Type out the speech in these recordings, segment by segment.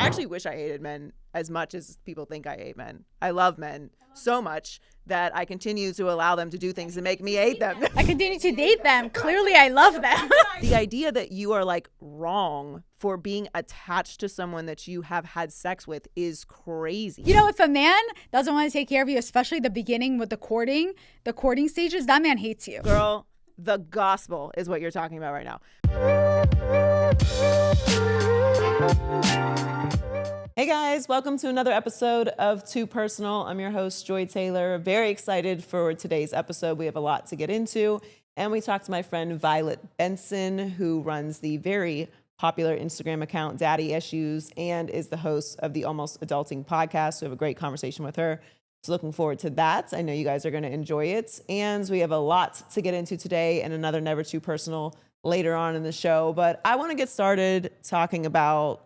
I actually wish I hated men as much as people think I hate men. I love men so much that I continue to allow them to do things that make me hate them. I continue to date them. Clearly, I love them. The idea that you are like wrong for being attached to someone that you have had sex with is crazy. You know, if a man doesn't want to take care of you, especially the beginning with the courting stages, that man hates you. Girl, the gospel is what you're talking about right now. Hey guys, welcome to another episode of Too Personal. I'm your host, Joy Taylor. Very excited for today's episode. We have a lot to get into. And we talked to my friend Violet Benson, who runs the very popular Instagram account Daddy Issues and is the host of the Almost Adulting podcast. We have a great conversation with her. So looking forward to that. I know you guys are going to enjoy it. And we have a lot to get into today and another Never Too Personal later on in the show. But I want to get started talking about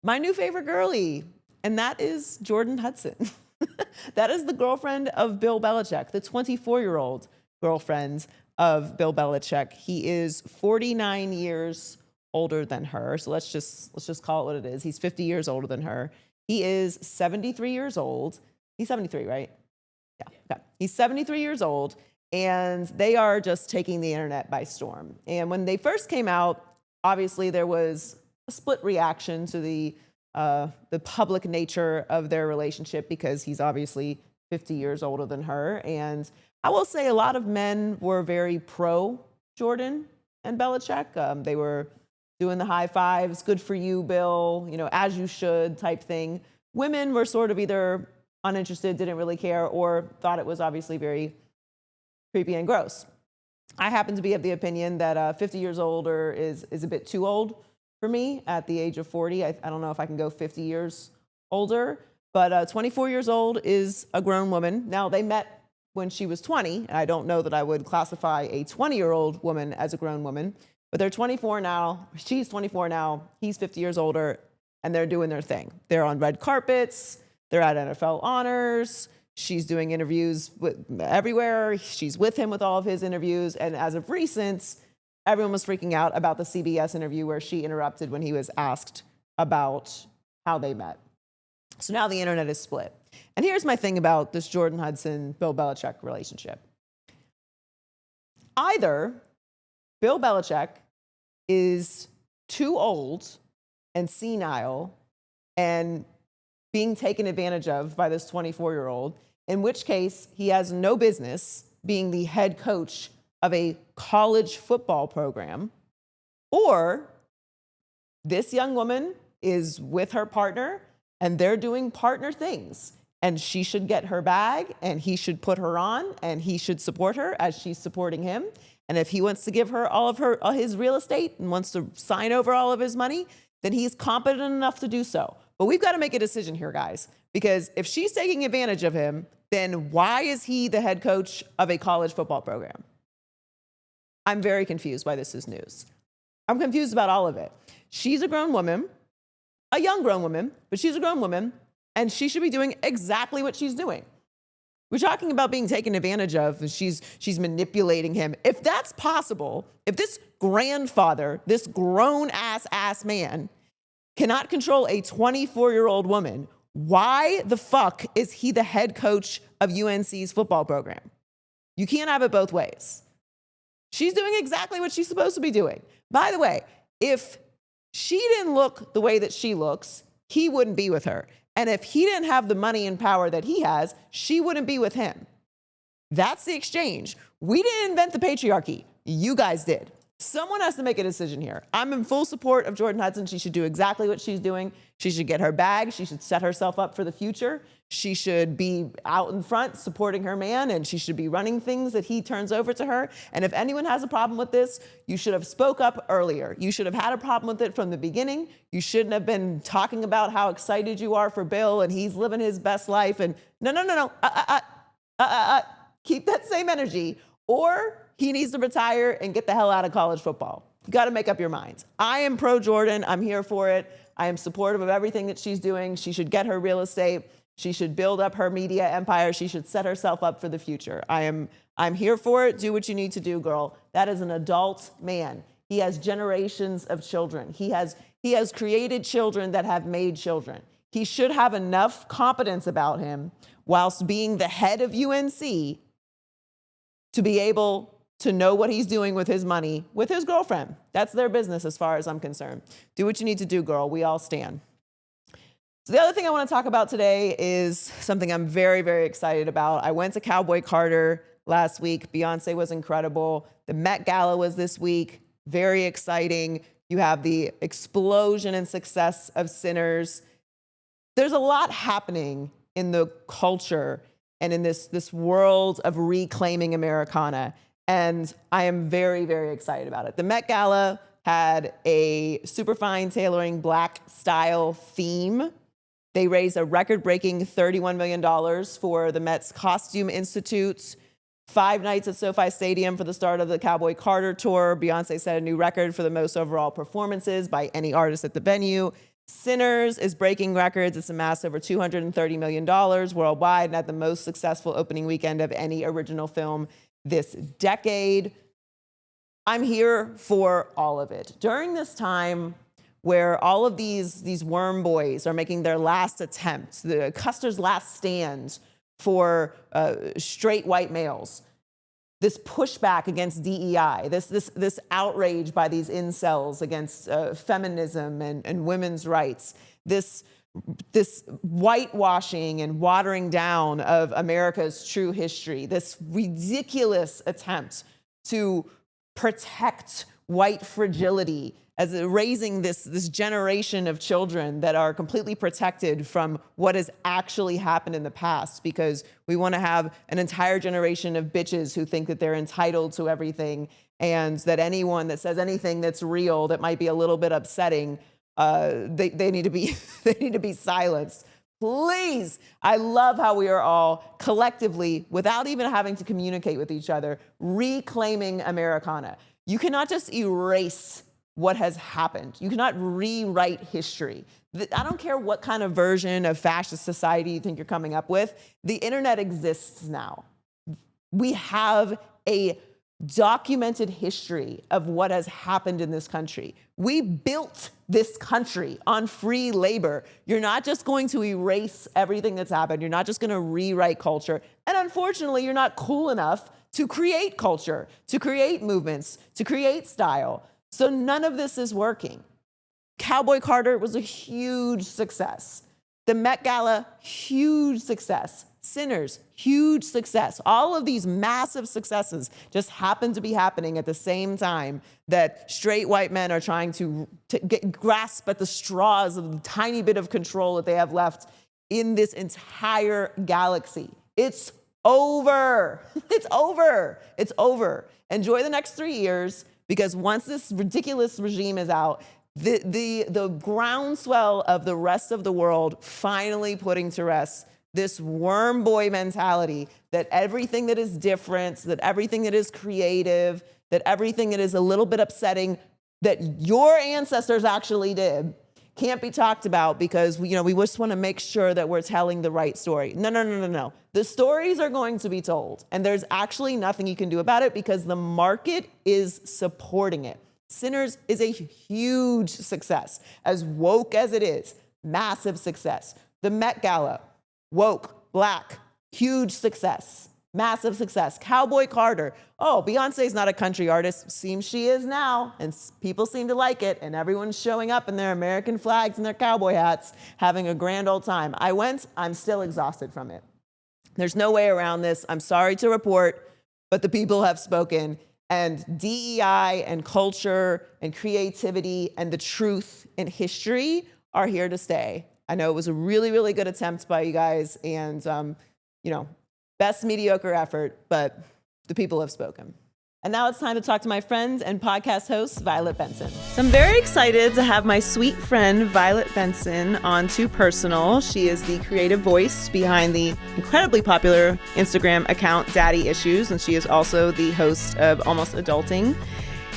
my new favorite girlie, and that is Jordon Hudson. That is the girlfriend of Bill Belichick, the 24-year-old girlfriend of Bill Belichick. He is 49 years older than her. So let's just call it what it is. He's 50 years older than her. He is 73 years old. He's 73, right? Yeah. Okay. He's 73 years old, and they are just taking the internet by storm. And when they first came out, obviously there was a split reaction to the public nature of their relationship because he's obviously 50 years older than her. And I will say a lot of men were very pro Jordon and Belichick. They were doing the high fives, good for you, Bill, you know, as you should type thing. Women were sort of either uninterested, didn't really care, or thought it was obviously very creepy and gross. I happen to be of the opinion that 50 years older is a bit too old for me at the age of 40. I don't know if I can go 50 years older, but 24 years old is a grown woman. Now, they met when she was 20, and I don't know that I would classify a 20-year-old woman as a grown woman, but they're 24 now. She's 24 now. He's 50 years older, and they're doing their thing. They're on red carpets. They're at NFL honors. She's doing interviews everywhere. She's with him with all of his interviews, and as of recent, everyone was freaking out about the CBS interview where she interrupted when he was asked about how they met. So now the internet is split. And here's my thing about this Jordon Hudson, Bill Belichick relationship. Either Bill Belichick is too old and senile and being taken advantage of by this 24-year-old, in which case he has no business being the head coach of a college football program, or this young woman is with her partner and they're doing partner things, and she should get her bag and he should put her on and he should support her as she's supporting him. And if he wants to give her all his real estate and wants to sign over all of his money, then he's competent enough to do so. But we've got to make a decision here, guys, because if she's taking advantage of him, then why is he the head coach of a college football program? I'm very confused why this is news. I'm confused about all of it. She's a grown woman, a young grown woman, but she's a grown woman, and she should be doing exactly what she's doing. We're talking about being taken advantage of, and she's manipulating him. If that's possible, if this grandfather, this grown-ass man, cannot control a 24-year-old woman, why the fuck is he the head coach of UNC's football program? You can't have it both ways. She's doing exactly what she's supposed to be doing. By the way, if she didn't look the way that she looks, he wouldn't be with her. And if he didn't have the money and power that he has, she wouldn't be with him. That's the exchange. We didn't invent the patriarchy. You guys did. Someone has to make a decision here. I'm in full support of Jordon Hudson. She should do exactly what she's doing. She should get her bag. She should set herself up for the future. She should be out in front supporting her man, and she should be running things that he turns over to her. And if anyone has a problem with this, you should have spoke up earlier. You should have had a problem with it from the beginning. You shouldn't have been talking about how excited you are for Bill and he's living his best life. And no. Keep that same energy, or he needs to retire and get the hell out of college football. You got to make up your minds. I am pro Jordon. I'm here for it. I am supportive of everything that she's doing. She should get her real estate. She should build up her media empire. She should set herself up for the future. I'm here for it. Do what you need to do, girl. That is an adult man. He has generations of children. He has He has created children that have made children. He should have enough competence about him whilst being the head of UNC to be able to know what he's doing with his money with his girlfriend. That's their business as far as I'm concerned. Do what you need to do, girl. We all stand. So the other thing I want to talk about today is something I'm very, very excited about. I went to Cowboy Carter last week. Beyonce was incredible. The Met Gala was this week. Very exciting. You have the explosion and success of Sinners. There's a lot happening in the culture and in this world of reclaiming Americana. And I am very, very excited about it. The Met Gala had a superfine tailoring black style theme. They raised a record-breaking $31 million for the Met's Costume Institute. 5 nights at SoFi Stadium for the start of the Cowboy Carter tour. Beyonce set a new record for the most overall performances by any artist at the venue. Sinners is breaking records. It's amassed over $230 million worldwide and had the most successful opening weekend of any original film this decade. I'm here for all of it. During this time where all of these worm boys are making their last attempts, the Custer's last stand for straight white males, this pushback against DEI, this outrage by these incels against feminism and women's rights, this whitewashing and watering down of America's true history, this ridiculous attempt to protect white fragility as raising this generation of children that are completely protected from what has actually happened in the past, because we want to have an entire generation of bitches who think that they're entitled to everything, and that anyone that says anything that's real that might be a little bit upsetting, they need to be silenced. Please, I love how we are all collectively, without even having to communicate with each other, reclaiming Americana. You cannot just erase what has happened. You cannot rewrite history. I don't care what kind of version of fascist society you think you're coming up with. The internet exists now. We have a documented history of what has happened in this country. We built this country on free labor. You're not just going to erase everything that's happened. You're not just going to rewrite culture. And unfortunately, you're not cool enough to create culture, to create movements, to create style. So none of this is working. Cowboy Carter was a huge success. The Met Gala, huge success. Sinners, huge success. All of these massive successes just happen to be happening at the same time that straight white men are trying to grasp at the straws of the tiny bit of control that they have left in this entire galaxy. It's over. It's over. It's over. Enjoy the next 3 years, because once this ridiculous regime is out, the groundswell of the rest of the world finally putting to rest this worm boy mentality that everything that is different, that everything that is creative, that everything that is a little bit upsetting that your ancestors actually did can't be talked about because we just want to make sure that we're telling the right story. No. The stories are going to be told, and there's actually nothing you can do about it because the market is supporting it. Sinners is a huge success. As woke as it is, massive success. The Met Gala, woke, black, huge success, massive success. Cowboy Carter, Beyonce's not a country artist. Seems she is now, and people seem to like it, and everyone's showing up in their American flags and their cowboy hats, having a grand old time. I went, I'm still exhausted from it. There's no way around this. I'm sorry to report, but the people have spoken, and DEI and culture and creativity and the truth and history are here to stay. I know it was a really, really good attempt by you guys, and best mediocre effort, but the people have spoken. And now it's time to talk to my friend and podcast host, Violet Benson. So I'm very excited to have my sweet friend, Violet Benson, on Too Personal. She is the creative voice behind the incredibly popular Instagram account, Daddy Issues, and she is also the host of Almost Adulting.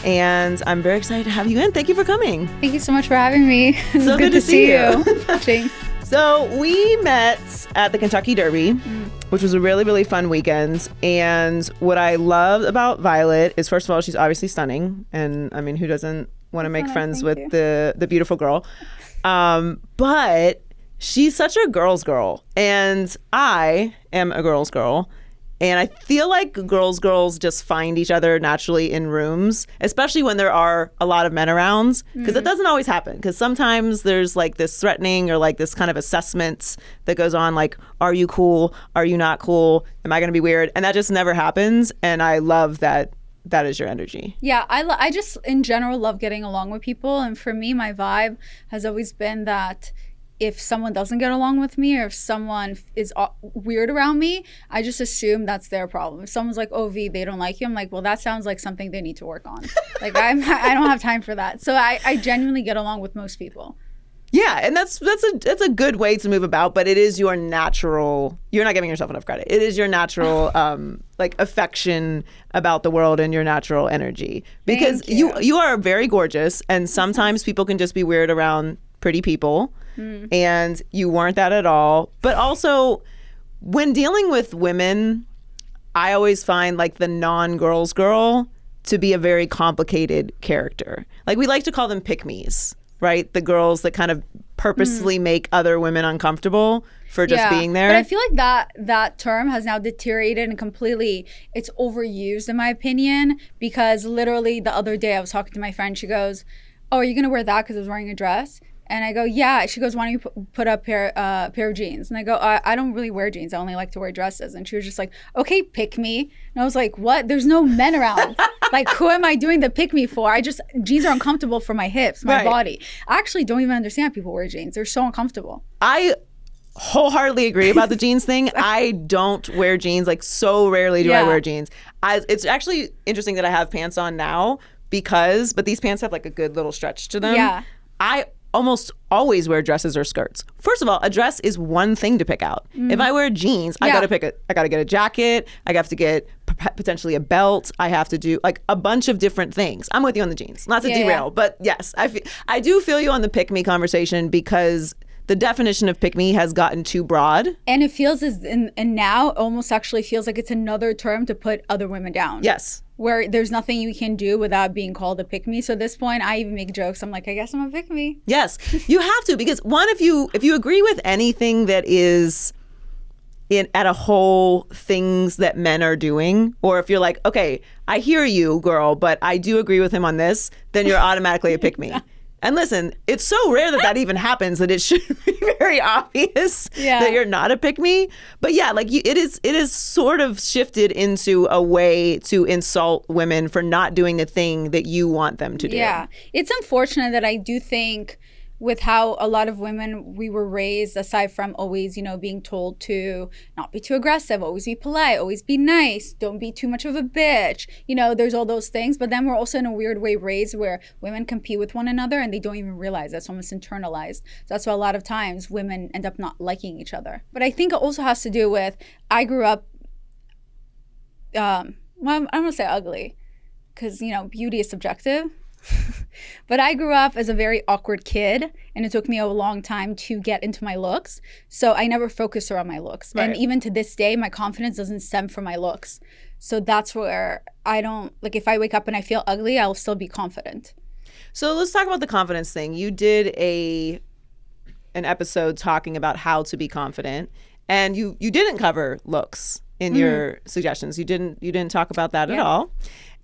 And I'm very excited to have you in. Thank you for coming. Thank you so much for having me. It's so good to see you. Touching. So we met at the Kentucky Derby, which was a really, really fun weekend. And what I loved about Violet is, first of all, she's obviously stunning. And I mean, who doesn't want to make nice, friends thank with you. the beautiful girl. But she's such a girl's girl, and I am a girl's girl. And I feel like girls just find each other naturally in rooms, especially when there are a lot of men around, because it doesn't always happen. Because sometimes there's like this threatening or like this kind of assessment that goes on, like, are you cool? Are you not cool? Am I going to be weird? And that just never happens. And I love that is your energy. Yeah, I just in general love getting along with people. And for me, my vibe has always been that if someone doesn't get along with me or if someone is weird around me, I just assume that's their problem. If someone's like, oh, V, they don't like you, I'm like, well, that sounds like something they need to work on. Like, I don't have time for that. So I genuinely get along with most people. Yeah, and that's a good way to move about, but it is your natural, you're not giving yourself enough credit. It is your natural like affection about the world and your natural energy. Because you are very gorgeous, and sometimes people can just be weird around pretty people. And you weren't that at all. But also, when dealing with women, I always find like the non-girls girl to be a very complicated character. Like, we like to call them pick-me's, right? The girls that kind of purposely make other women uncomfortable for just being there. But I feel like that term has now deteriorated and completely, it's overused in my opinion, because literally the other day I was talking to my friend. She goes, oh, are you going to wear that because I was wearing a dress? And I go, yeah. She goes, why don't you put a pair of jeans? And I go, I don't really wear jeans. I only like to wear dresses. And she was just like, okay, pick me. And I was like, what? There's no men around. Like, who am I doing the pick me for? Jeans are uncomfortable for my hips, my body. I actually don't even understand people wear jeans. They're so uncomfortable. I wholeheartedly agree about the jeans thing. I don't wear jeans. Like, so rarely do I wear jeans. It's actually interesting that I have pants on now but these pants have like a good little stretch to them. Yeah. I almost always wear dresses or skirts. First of all, a dress is one thing to pick out. If I wear jeans, I gotta get a jacket. I have to get potentially a belt. I have to do like a bunch of different things. I'm with you on the jeans. Not to derail, but yes, I do feel you on the pick me conversation, because the definition of pick me has gotten too broad. And it feels and now almost actually feels like it's another term to put other women down. Yes. Where there's nothing you can do without being called a pick me. So at this point, I even make jokes. I'm like, I guess I'm a pick me. Yes, you have to, because one, if you agree with anything that is at a whole things that men are doing, or if you're like, okay, I hear you, girl, but I do agree with him on this, then you're automatically a pick me. And listen, it's so rare that even happens that it should be very obvious that you're not a pick-me. But yeah, like it is sort of shifted into a way to insult women for not doing the thing that you want them to do. Yeah, it's unfortunate that I do think with how a lot of women we were raised, aside from always, being told to not be too aggressive, always be polite, always be nice, don't be too much of a bitch. There's all those things. But then we're also in a weird way raised where women compete with one another and they don't even realize that's almost internalized. So that's why a lot of times women end up not liking each other. But I think it also has to do with, I grew up, I'm going to say ugly, because, beauty is subjective. But I grew up as a very awkward kid, and it took me a long time to get into my looks. So I never focused around my looks. Right. And even to this day, my confidence doesn't stem from my looks. So that's where I don't, like, if I wake up and I feel ugly, I'll still be confident. So let's talk about the confidence thing. You did an episode talking about how to be confident, and you didn't cover looks in your suggestions. You didn't talk about that at all.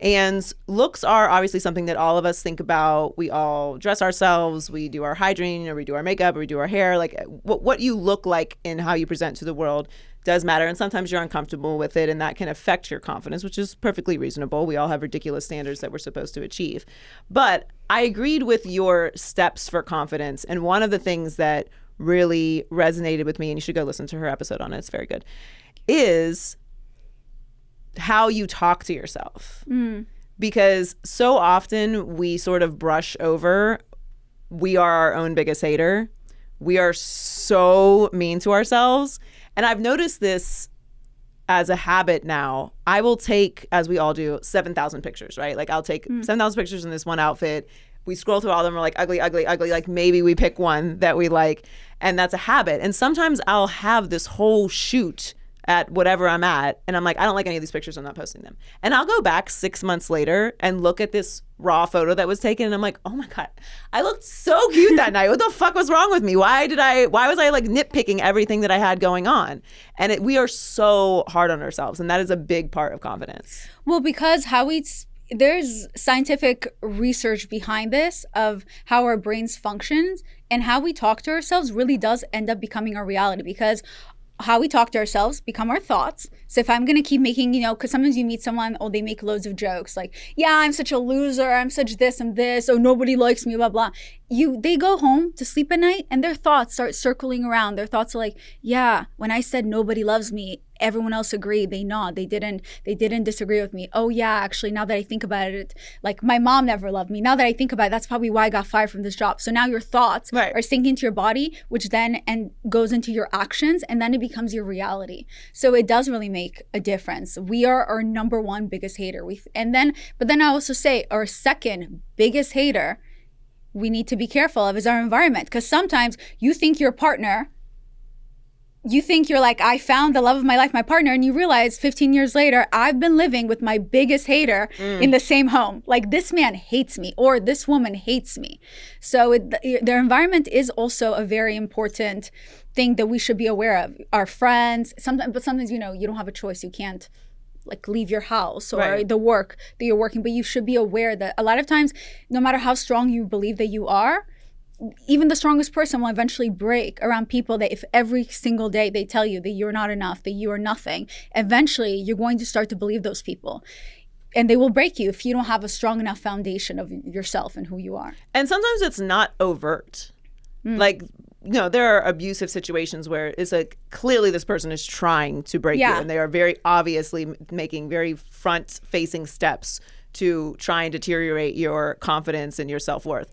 And looks are obviously something that all of us think about. We all dress ourselves, we do our hygiene, or we do our makeup, or we do our hair. Like what you look like and how you present to the world does matter. And sometimes you're uncomfortable with it, and that can affect your confidence, which is perfectly reasonable. We all have ridiculous standards that we're supposed to achieve. But I agreed with your steps for confidence. And one of the things that really resonated with me, and you should go listen to her episode on it, it's very good, is how you talk to yourself. Because so often we sort of brush over, we are our own biggest hater. We are so mean to ourselves. And I've noticed this as a habit now. I will take, as we all do, 7,000 pictures, right? Like I'll take 7,000 pictures in this one outfit. We scroll through all of them. We're like, ugly, ugly, ugly. Like maybe we pick one that we like. And that's a habit. And sometimes I'll have this whole shoot at whatever I'm at, and I'm like, I don't like any of these pictures, I'm not posting them. And I'll go back 6 months later and look at this raw photo that was taken, and I'm like, oh my God, I looked so cute that night. What the fuck was wrong with me? Why was I like nitpicking everything that I had going on? And we are so hard on ourselves, and that is a big part of confidence. Well, because there's scientific research behind this of how our brains functions, and how we talk to ourselves really does end up becoming our reality, because how we talk to ourselves become our thoughts. So if I'm going to keep making, because sometimes you meet someone, they make loads of jokes like, yeah, I'm such a loser, I'm such this, I'm this, nobody likes me, blah, blah. They go home to sleep at night and their thoughts start circling around. Their thoughts are like, yeah, when I said nobody loves me, everyone else agreed. They nod. They didn't disagree with me. Oh yeah, actually, now that I think about it, like my mom never loved me. Now that I think about it, that's probably why I got fired from this job. So now your thoughts are sinking into your body, which then goes into your actions, and then it becomes your reality. So it does really make a difference. We are our number one biggest hater. But then I also say our second biggest hater we need to be careful of is our environment. Because sometimes you think your partner, you think you're like, I found the love of my life, my partner, and you realize 15 years later, I've been living with my biggest hater in the same home. Like, this man hates me, or this woman hates me. So their environment is also a very important thing that we should be aware of. Our friends, sometimes, you don't have a choice. You can't like leave your house or the work that you're working, but you should be aware that a lot of times, no matter how strong you believe that you are, even the strongest person will eventually break around people that if every single day they tell you that you're not enough, that you are nothing, eventually you're going to start to believe those people. And they will break you if you don't have a strong enough foundation of yourself and who you are. And sometimes it's not overt. Like, there are abusive situations where it's like clearly this person is trying to break you, and they are very obviously making very front-facing steps to try and deteriorate your confidence and your self-worth.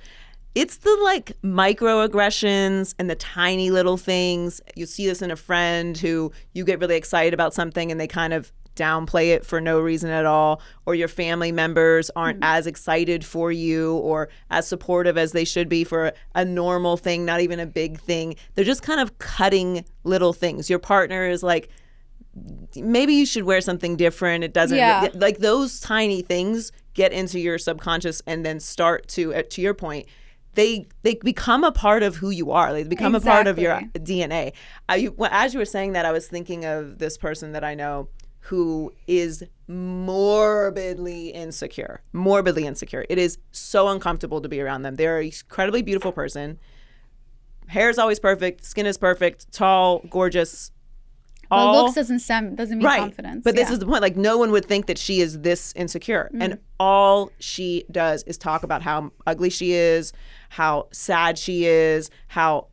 It's the like microaggressions and the tiny little things. You see this in a friend who you get really excited about something and they kind of downplay it for no reason at all, or your family members aren't as excited for you or as supportive as they should be for a normal thing, not even a big thing. They're just kind of cutting little things. Your partner is like, maybe you should wear something different. It doesn't like those tiny things get into your subconscious and then start to your point, they become a part of who you are. They become a part of your DNA. As you were saying that, I was thinking of this person that I know who is morbidly insecure. It is so uncomfortable to be around them. They're an incredibly beautiful person. Hair is always perfect. Skin is perfect. Tall, gorgeous. Looks doesn't mean confidence. But this is the point. Like, no one would think that she is this insecure. And all she does is talk about how ugly she is, how sad she is, how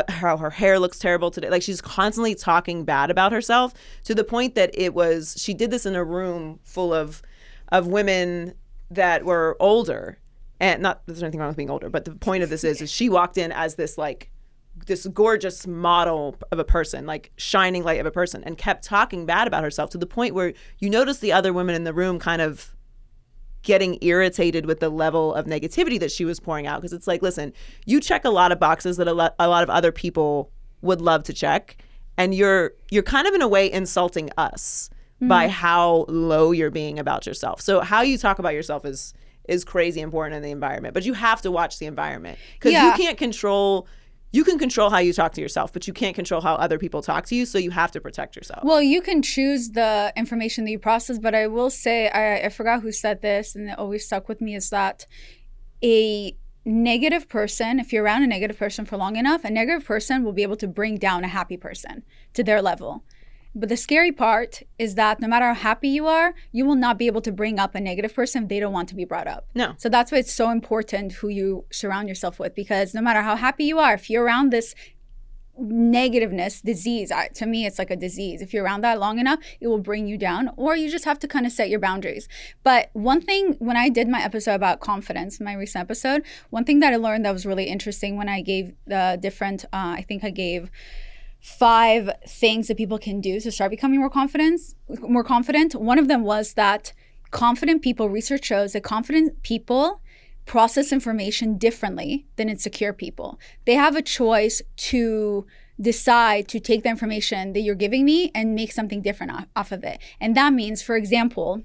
her hair looks terrible today. Like, she's constantly talking bad about herself to the point that she did this in a room full of women that were older. And not that there's anything wrong with being older, but the point of this is she walked in as this gorgeous model of a person, like shining light of a person, and kept talking bad about herself to the point where you notice the other women in the room kind of getting irritated with the level of negativity that she was pouring out. Because it's like, listen, you check a lot of boxes that a lot of other people would love to check, and you're kind of in a way insulting us by how low you're being about yourself. So how you talk about yourself is crazy important in the environment, but you have to watch the environment, because you can control how you talk to yourself, but you can't control how other people talk to you, so you have to protect yourself. Well, you can choose the information that you process, but I will say, I forgot who said this, and it always stuck with me, is that a negative person, if you're around a negative person for long enough, a negative person will be able to bring down a happy person to their level. But the scary part is that no matter how happy you are, you will not be able to bring up a negative person if they don't want to be brought up. No. So that's why it's so important who you surround yourself with, because no matter how happy you are, if you're around this negativeness, disease, to me, it's like a disease. If you're around that long enough, it will bring you down, or you just have to kind of set your boundaries. But one thing, when I did my episode about confidence, my recent episode, one thing that I learned that was really interesting when I gave the different, I think I gave 5 things that people can do to start becoming more confident. One of them was that confident people, research shows that confident people process information differently than insecure people. They have a choice to decide to take the information that you're giving me and make something different off of it. And that means, for example,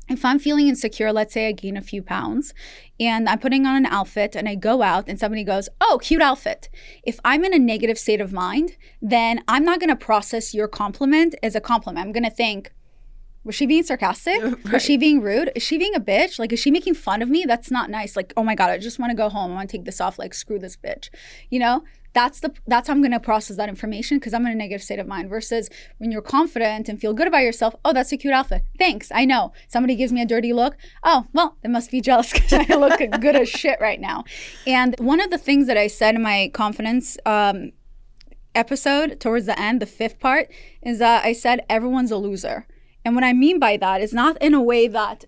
if I'm feeling insecure, let's say I gain a few pounds and I'm putting on an outfit and I go out and somebody goes, oh, cute outfit. If I'm in a negative state of mind, then I'm not going to process your compliment as a compliment. I'm going to think, was she being sarcastic? Right. Was she being rude? Is she being a bitch? Like, is she making fun of me? That's not nice. Like, oh my God, I just want to go home. I want to take this off. Like, screw this bitch. You know? That's how I'm going to process that information because I'm in a negative state of mind versus when you're confident and feel good about yourself. Oh, that's a cute outfit. Thanks. I know. Somebody gives me a dirty look. Oh, well, they must be jealous because I look good as shit right now. And one of the things that I said in my confidence episode towards the end, the 5th part, is that I said everyone's a loser. And what I mean by that is not in a way that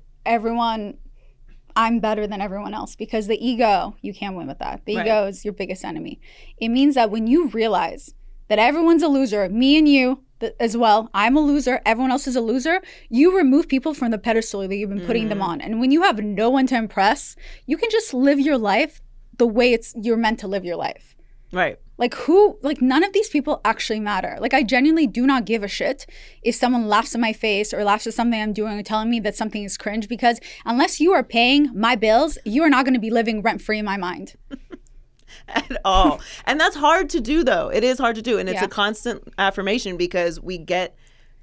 I'm better than everyone else, because the ego, you can't win with that. The ego is your biggest enemy. It means that when you realize that everyone's a loser, me and you as well, I'm a loser, everyone else is a loser, you remove people from the pedestal that you've been putting them on. And when you have no one to impress, you can just live your life the way you're meant to live your life. Right. Like none of these people actually matter. Like, I genuinely do not give a shit if someone laughs in my face or laughs at something I'm doing or telling me that something is cringe, because unless you are paying my bills, you are not going to be living rent-free in my mind. At all. And that's hard to do, though. It is hard to do. And it's a constant affirmation because we get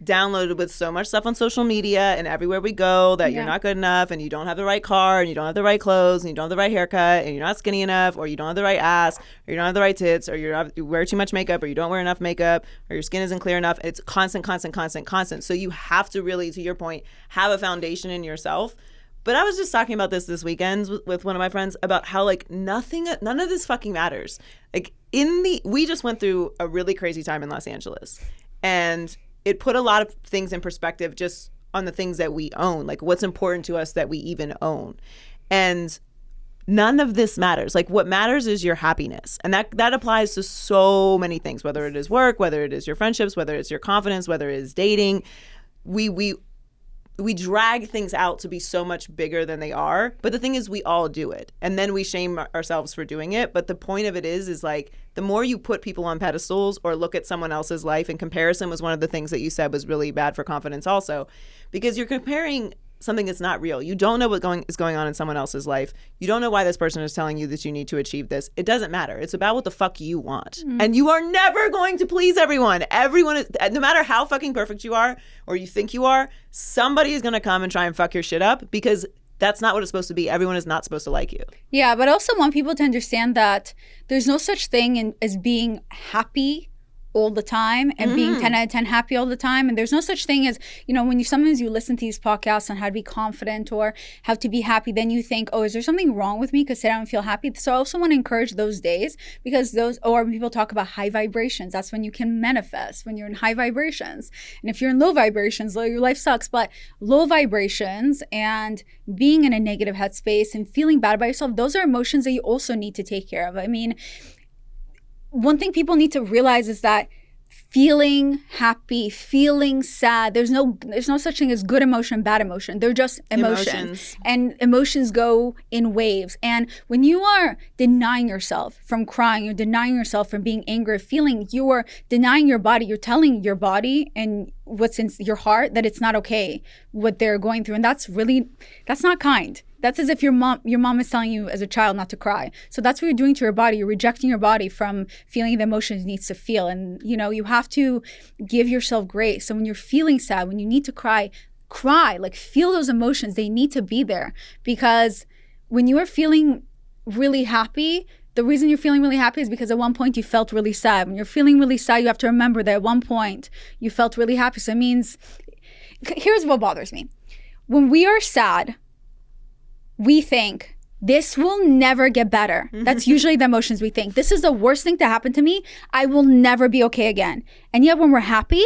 downloaded with so much stuff on social media and everywhere we go that you're not good enough and you don't have the right car and you don't have the right clothes and you don't have the right haircut and you're not skinny enough or you don't have the right ass or you don't have the right tits or you wear too much makeup or you don't wear enough makeup or your skin isn't clear enough. It's constant. So you have to really, to your point, have a foundation in yourself. But I was just talking about this weekend with one of my friends about how, like, none of this fucking matters. Like, we just went through a really crazy time in Los Angeles, and it put a lot of things in perspective just on the things that we own, like what's important to us that we even own. And none of this matters. Like, what matters is your happiness. And that applies to so many things, whether it is work, whether it is your friendships, whether it's your confidence, whether it is dating. We drag things out to be so much bigger than they are. But the thing is, we all do it. And then we shame ourselves for doing it. But the point of it is like, the more you put people on pedestals or look at someone else's life, and comparison was one of the things that you said was really bad for confidence also, because you're comparing something that's not real. You don't know what is going on in someone else's life. You don't know why this person is telling you that you need to achieve this. It doesn't matter. It's about what the fuck you want. And you are never going to please everyone. Everyone is, no matter how fucking perfect you are or you think you are, somebody is going to come and try and fuck your shit up, because that's not what it's supposed to be. Everyone is not supposed to like you. Yeah, but I also want people to understand that there's no such thing as being happy all the time and being 10 out of 10 happy all the time. And there's no such thing as, when sometimes you listen to these podcasts on how to be confident or how to be happy, then you think, oh, is there something wrong with me because today I don't feel happy? So I also want to encourage those days, because or when people talk about high vibrations, that's when you can manifest, when you're in high vibrations. And if you're in low vibrations, your life sucks. But low vibrations and being in a negative headspace and feeling bad about yourself, those are emotions that you also need to take care of. I mean, one thing people need to realize is that feeling happy, feeling sad, there's no such thing as good emotion, bad emotion. They're just emotions. And emotions go in waves. And when you are denying yourself from crying, you're denying yourself from being angry, feeling, you are denying your body. You're telling your body and what's in your heart that it's not okay what they're going through. And that's not kind. That's as if your mom is telling you as a child not to cry. So that's what you're doing to your body. You're rejecting your body from feeling the emotions it needs to feel. And, you have to give yourself grace. So when you're feeling sad, when you need to cry, like, feel those emotions. They need to be there, because when you are feeling really happy, the reason you're feeling really happy is because at one point you felt really sad. When you're feeling really sad, you have to remember that at one point you felt really happy. So it means, here's what bothers me. When we are sad, we think, this will never get better. That's usually the emotions we think. This is the worst thing to happen to me. I will never be okay again. And yet when we're happy,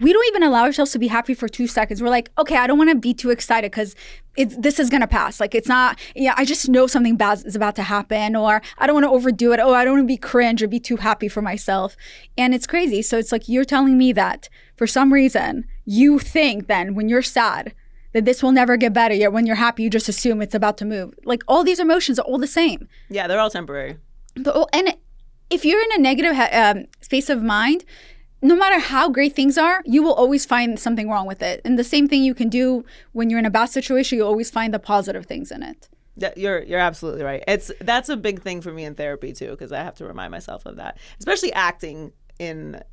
we don't even allow ourselves to be happy for 2 seconds. We're like, okay, I don't want to be too excited because this is going to pass. Like, it's not, I just know something bad is about to happen, or I don't want to overdo it. Oh, I don't want to be cringe or be too happy for myself. And it's crazy. So it's like, you're telling me that for some reason, you think then when you're sad, that this will never get better, yet when you're happy, you just assume it's about to move. Like, all these emotions are all the same. Yeah, they're all temporary. And if you're in a negative space of mind, no matter how great things are, you will always find something wrong with it. And the same thing you can do when you're in a bad situation, you always find the positive things in it. Yeah, you're absolutely right. That's a big thing for me in therapy too, because I have to remind myself of that, especially acting and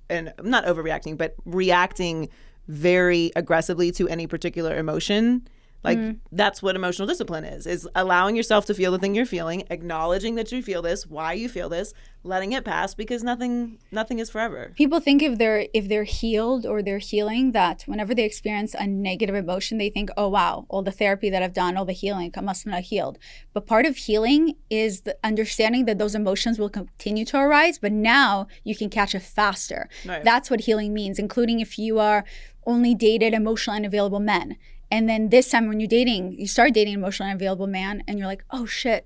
not overreacting, but reacting very aggressively to any particular emotion. Like that's what emotional discipline is allowing yourself to feel the thing you're feeling, acknowledging that you feel this, why you feel this, letting it pass, because nothing is forever. People think if they're healed or they're healing, that whenever they experience a negative emotion, they think, oh wow, all the therapy that I've done, all the healing, I must have not healed. But part of healing is the understanding that those emotions will continue to arise, but now you can catch it faster. Right. That's what healing means, including if you are only dated emotionally unavailable men. And then this time when you start dating an emotionally unavailable man and you're like, oh shit,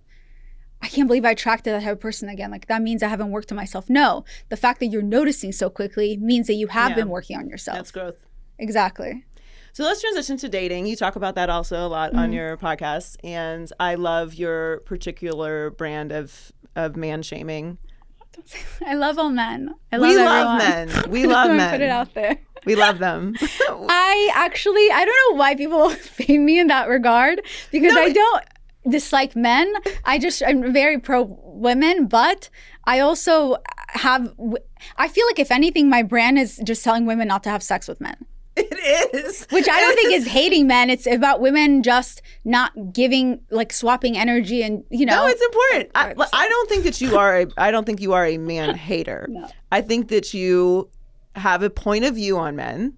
I can't believe I attracted that type of person again. Like that means I haven't worked on myself. No, the fact that you're noticing so quickly means that you have been working on yourself. That's growth. Exactly. So let's transition to dating. You talk about that also a lot on your podcast. And I love your particular brand of man shaming. I love all men. We love men. We love men. Put it out there. We love them. I don't know why people fame me in that regard, because I don't dislike men. I'm very pro women, but I also I feel like if anything, my brand is just telling women not to have sex with men. It is. Which I don't think is hating men. It's about women just not giving, like swapping energy and, No, it's important. I don't think that you are a man hater. No. I think that you have a point of view on men,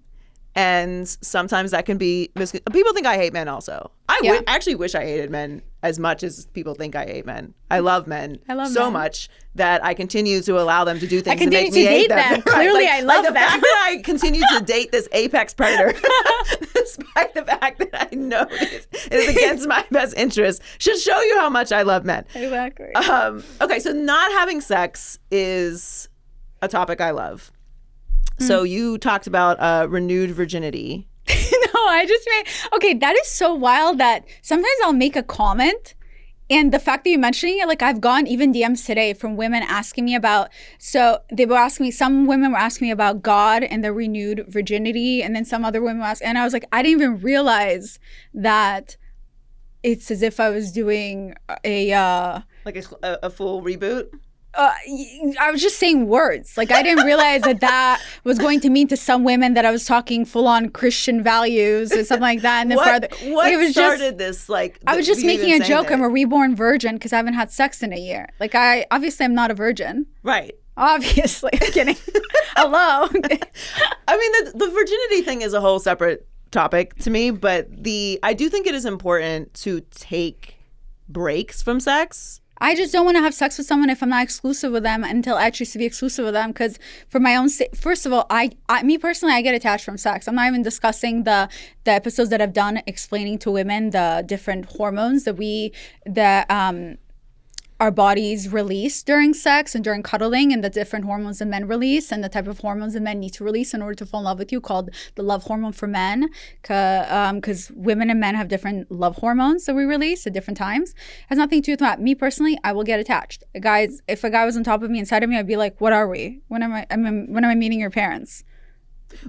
and sometimes that can be people think I hate men also. I actually wish I hated men as much as people think I hate men. I love men so much that I continue to allow them to do things that make me hate them. Clearly, I love them. The fact that I continue to date this apex predator, despite the fact that I know it is against my best interest, should show you how much I love men. Exactly. Okay, so not having sex is a topic I love. So you talked about renewed virginity. Okay, that is so wild that sometimes I'll make a comment, and the fact that you're mentioning it, like I've gotten even DMs today from women asking me about, so they were asking me, some women were asking me about God and their renewed virginity, and then some other women were asking, and I was like, I didn't even realize that it's as if I was doing a full reboot. I was just saying words. Like I didn't realize that was going to mean to some women that I was talking full on Christian values or something like that. And then what started this? Like I was just making a joke. I'm a reborn virgin because I haven't had sex in a year. Like obviously I'm not a virgin. Right. Obviously, I'm kidding. Hello. I mean the virginity thing is a whole separate topic to me, but I do think it is important to take breaks from sex. I just don't want to have sex with someone if I'm not exclusive with them until I choose to be exclusive with them. Because for my own sake, first of all, me personally, I get attached from sex. I'm not even discussing the episodes that I've done explaining to women the different hormones that our bodies release during sex and during cuddling, and the different hormones that men release and the type of hormones that men need to release in order to fall in love with you, called the love hormone for men, because women and men have different love hormones that we release at different times. It has nothing to do with that. Me personally, I will get attached. Guys, if a guy was on top of me, inside of me, I'd be like, what are we? When am I meeting your parents?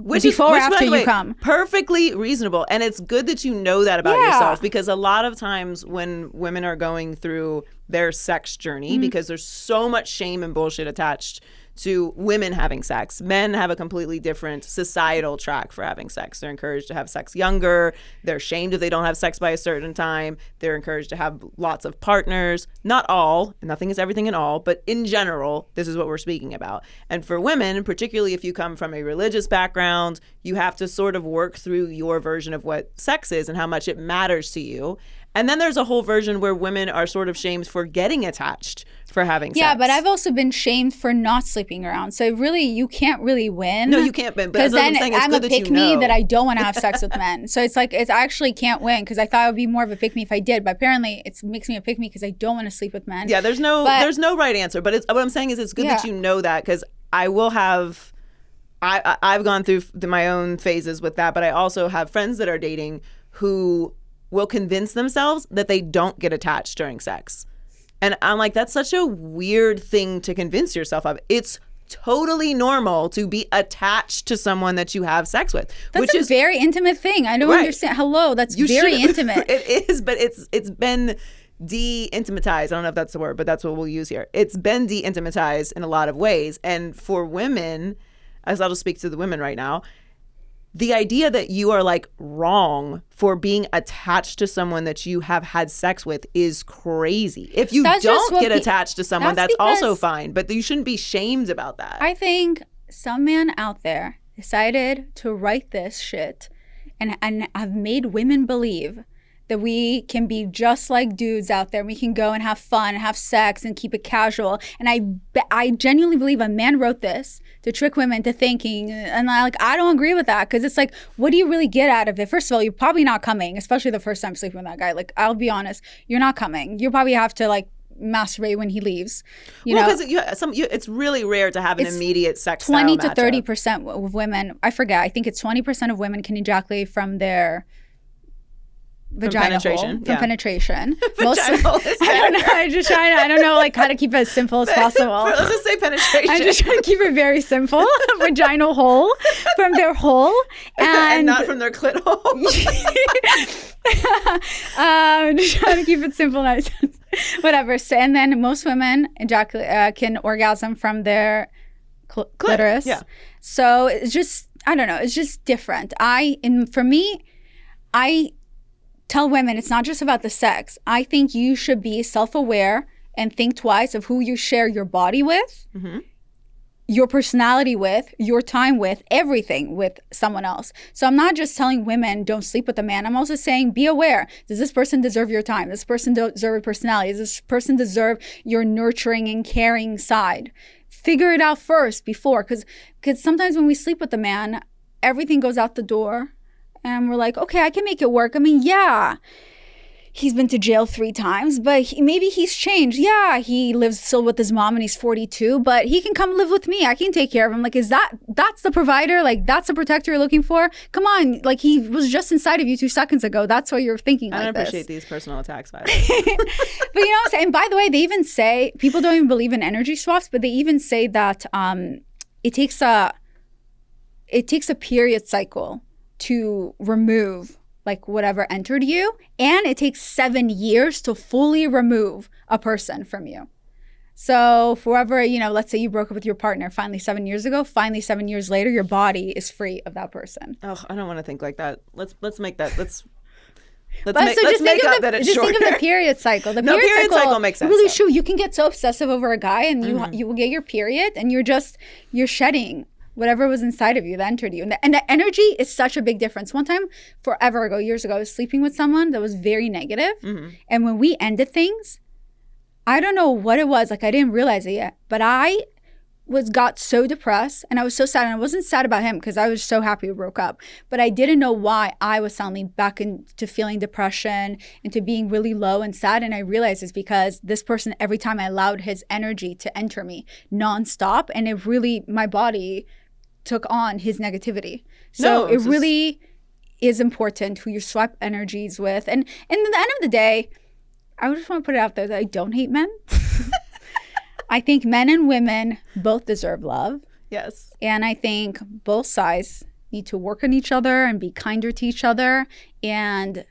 After you come. Perfectly reasonable. And it's good that you know that about yourself, because a lot of times when women are going through their sex journey, because there's so much shame and bullshit attached to women having sex. Men have a completely different societal track for having sex. They're encouraged to have sex younger. They're shamed if they don't have sex by a certain time. They're encouraged to have lots of partners. Not all, nothing is everything in all, but in general, this is what we're speaking about. And for women, particularly if you come from a religious background, you have to sort of work through your version of what sex is and how much it matters to you. And then there's a whole version where women are sort of shamed for getting attached for having sex. Yeah, but I've also been shamed for not sleeping around. So really, you can't really win. No, you can't win. Because then I'm a pick-me that I don't want to have sex with men. So it's like, I actually can't win, because I thought I would be more of a pick-me if I did. But apparently, it makes me a pick-me because I don't want to sleep with men. Yeah, there's no right answer. But what I'm saying is it's good that you know that, because I will have... I've gone through my own phases with that, but I also have friends that are dating who will convince themselves that they don't get attached during sex. And I'm like, that's such a weird thing to convince yourself of. It's totally normal to be attached to someone that you have sex with. That's which is very intimate thing. I don't understand. Hello, that's very intimate. It is, but it's been de-intimatized. I don't know if that's the word, but that's what we'll use here. It's been de-intimatized in a lot of ways. And for women, as I'll just speak to the women right now, the idea that you are like wrong for being attached to someone that you have had sex with is crazy. If you don't get attached to someone, that's also fine. But you shouldn't be shamed about that. I think some man out there decided to write this shit and have made women believe that we can be just like dudes out there. We can go and have fun, have sex, and keep it casual. And I genuinely believe a man wrote this to trick women into thinking. And I don't agree with that, because it's like, what do you really get out of it? First of all, you're probably not coming, especially the first time sleeping with that guy. Like, I'll be honest, you're not coming. You probably have to like masturbate when he leaves. You know, because it's really rare to have an immediate sex. 20 to 30% of women. I forget. I think it's 20% of women can ejaculate from their vagina penetration. From penetration. Most, I don't know. I don't know like how to keep it as simple as possible. Let's just say penetration. I'm just trying to keep it very simple. Vaginal hole from their hole, and not from their clit hole. Just trying to keep it simple, nice. Whatever. So, and then most women can orgasm from their clitoris. Yeah. So it's just, I don't know. It's just different. For me, I tell women it's not just about the sex. I think you should be self-aware and think twice of who you share your body with, your personality with, your time with, everything with someone else. So I'm not just telling women don't sleep with a man. I'm also saying be aware. Does this person deserve your time? Does this person deserve your personality? Does this person deserve your nurturing and caring side? Figure it out first before, because sometimes when we sleep with a man, everything goes out the door. And we're like, okay, I can make it work. I mean, yeah, he's been to jail 3 times, but maybe he's changed. Yeah, he lives still with his mom and he's 42, but he can come live with me. I can take care of him. Like, that's the provider? Like, that's the protector you're looking for? Come on. Like, he was just inside of you 2 seconds ago. That's why you're thinking like this. I don't appreciate these personal attacks, by the way. But you know what I'm saying? And by the way, they even say, people don't even believe in energy swaps, but they even say that it takes a period cycle to remove like whatever entered you, and it takes 7 years to fully remove a person from you. So forever, you know, let's say you broke up with your partner finally 7 years ago, finally 7 years later, your body is free of that person. Oh, I don't want to think like that. Let's make that. Let's think of the period cycle. The period cycle makes sense. Really true. You can get so obsessive over a guy, and you will get your period, and you're shedding whatever was inside of you that entered you. And the energy is such a big difference. One time, years ago, I was sleeping with someone that was very negative. And when we ended things, I don't know what it was. Like, I didn't realize it yet. But I got so depressed, and I was so sad. And I wasn't sad about him because I was so happy we broke up. But I didn't know why I was suddenly back into feeling depression, into being really low and sad. And I realized it's because this person, every time I allowed his energy to enter me nonstop, and it really, my body took on his negativity. So it really is important who you swap energies with. And at the end of the day, I just want to put it out there that I don't hate men. I think men and women both deserve love. Yes. And I think both sides need to work on each other and be kinder to each other. And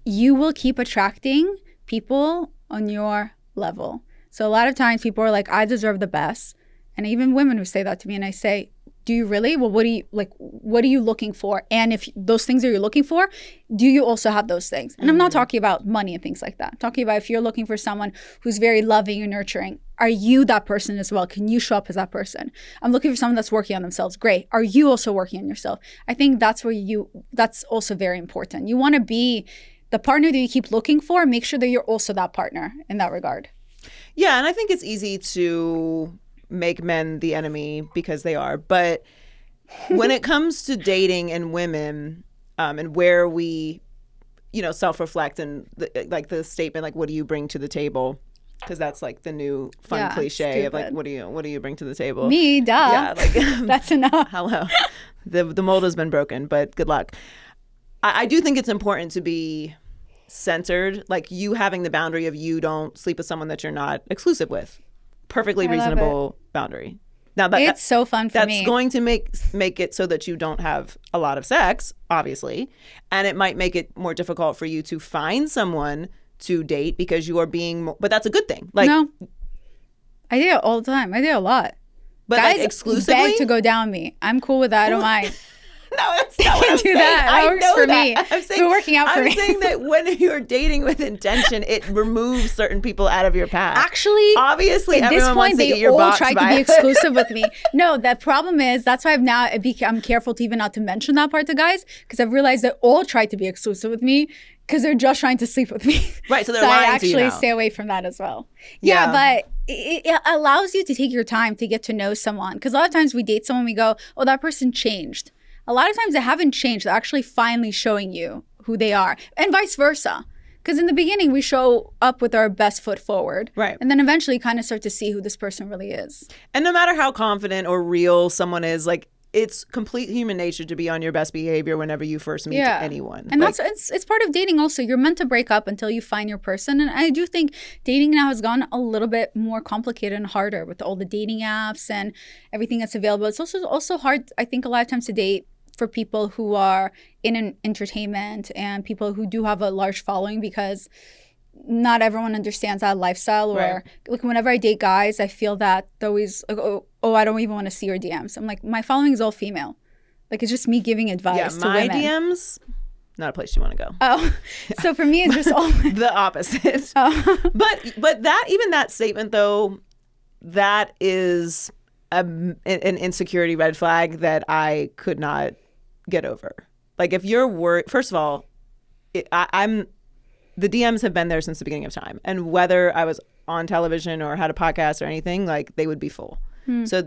you will keep attracting people on your level. So a lot of times people are like, I deserve the best. And even women who say that to me, and I say, do you really? Well, what are you looking for? And if those things are you're looking for, do you also have those things? And I'm not talking about money and things like that. I'm talking about if you're looking for someone who's very loving and nurturing, are you that person as well? Can you show up as that person? I'm looking for someone that's working on themselves. Great. Are you also working on yourself? I think that's also very important. You want to be the partner that you keep looking for. Make sure that you're also that partner in that regard. Yeah. And I think it's easy to make men the enemy because they are. But when it comes to dating and women, and where we, self-reflect and the statement, like, what do you bring to the table? Because that's like the new fun cliche stupid. Of like, what do you bring to the table? Me, duh. Yeah, like that's enough. Hello. The mold has been broken, but good luck. I do think it's important to be centered, like you having the boundary of you don't sleep with someone that you're not exclusive with. Perfectly I love reasonable boundary. Now It's so fun for me. That's going to make it so that you don't have a lot of sex, obviously, and it might make it more difficult for you to find someone to date because you are being. But that's a good thing. Like, no, I do it all the time. I do it a lot. But Guys like exclusively beg to go down me. I'm cool with that. I don't mind. No, that's not what I'm Do saying. that. That works for me. I'm It's been working out for me. I'm saying that when you're dating with intention, it removes certain people out of your path. Actually, obviously, at this everyone wants point, to eat they your all box tried to by be it. exclusive with me. No, the problem is that's why I'm careful to even not to mention that part to guys because I've realized they all tried to be exclusive with me because they're just trying to sleep with me. Right, so they're I lying to you actually now. stay away from that as well. Yeah. Yeah, but it allows you to take your time to get to know someone because a lot of times we date someone, we go, oh, that person changed. A lot of times they haven't changed. They're actually finally showing you who they are and vice versa. Because in the beginning, we show up with our best foot forward. Right. And then eventually you kind of start to see who this person really is. And no matter how confident or real someone is, like, it's complete human nature to be on your best behavior whenever you first meet anyone. And like, it's part of dating also. You're meant to break up until you find your person. And I do think dating now has gone a little bit more complicated and harder with all the dating apps and everything that's available. It's also hard, I think, a lot of times to date for people who are in an entertainment and people who do have a large following because not everyone understands that lifestyle. Or like whenever I date guys, I feel that they're always like, oh, I don't even want to see your DMs. I'm like, my following is all female. Like it's just me giving advice to women. My DMs, not a place you want to go. Oh, so for me, it's just all the opposite. Oh. But that statement though, that is an insecurity red flag that I could not get over. Like if you're worried, first of all, the DMs have been there since the beginning of time, and whether I was on television or had a podcast or anything, like they would be full. So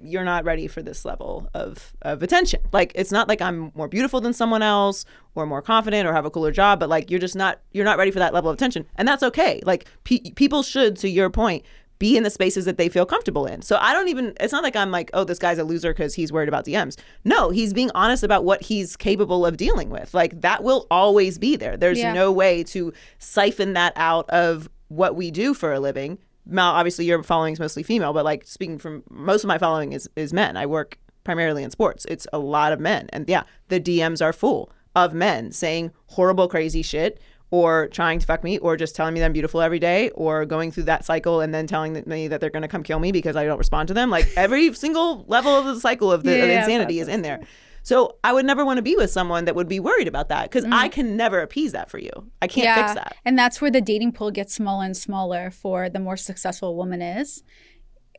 you're not ready for this level of attention. Like it's not like I'm more beautiful than someone else or more confident or have a cooler job, but like you're not ready for that level of attention, and that's okay. Like people should, to your point, be in the spaces that they feel comfortable in. So it's not like I'm like, oh, this guy's a loser because he's worried about DMs. No, he's being honest about what he's capable of dealing with. Like that will always be there. There's no way to siphon that out of what we do for a living. Now, obviously your following is mostly female, but like speaking from most of my following is men. I work primarily in sports. It's a lot of men. And yeah, the DMs are full of men saying horrible, crazy shit, or trying to fuck me, or just telling me that I'm beautiful every day, or going through that cycle and then telling me that they're going to come kill me because I don't respond to them. Like every single level of the cycle of the insanity is in there. So I would never want to be with someone that would be worried about that because I can never appease that for you. I can't fix that. And that's where the dating pool gets smaller and smaller for the more successful a woman is.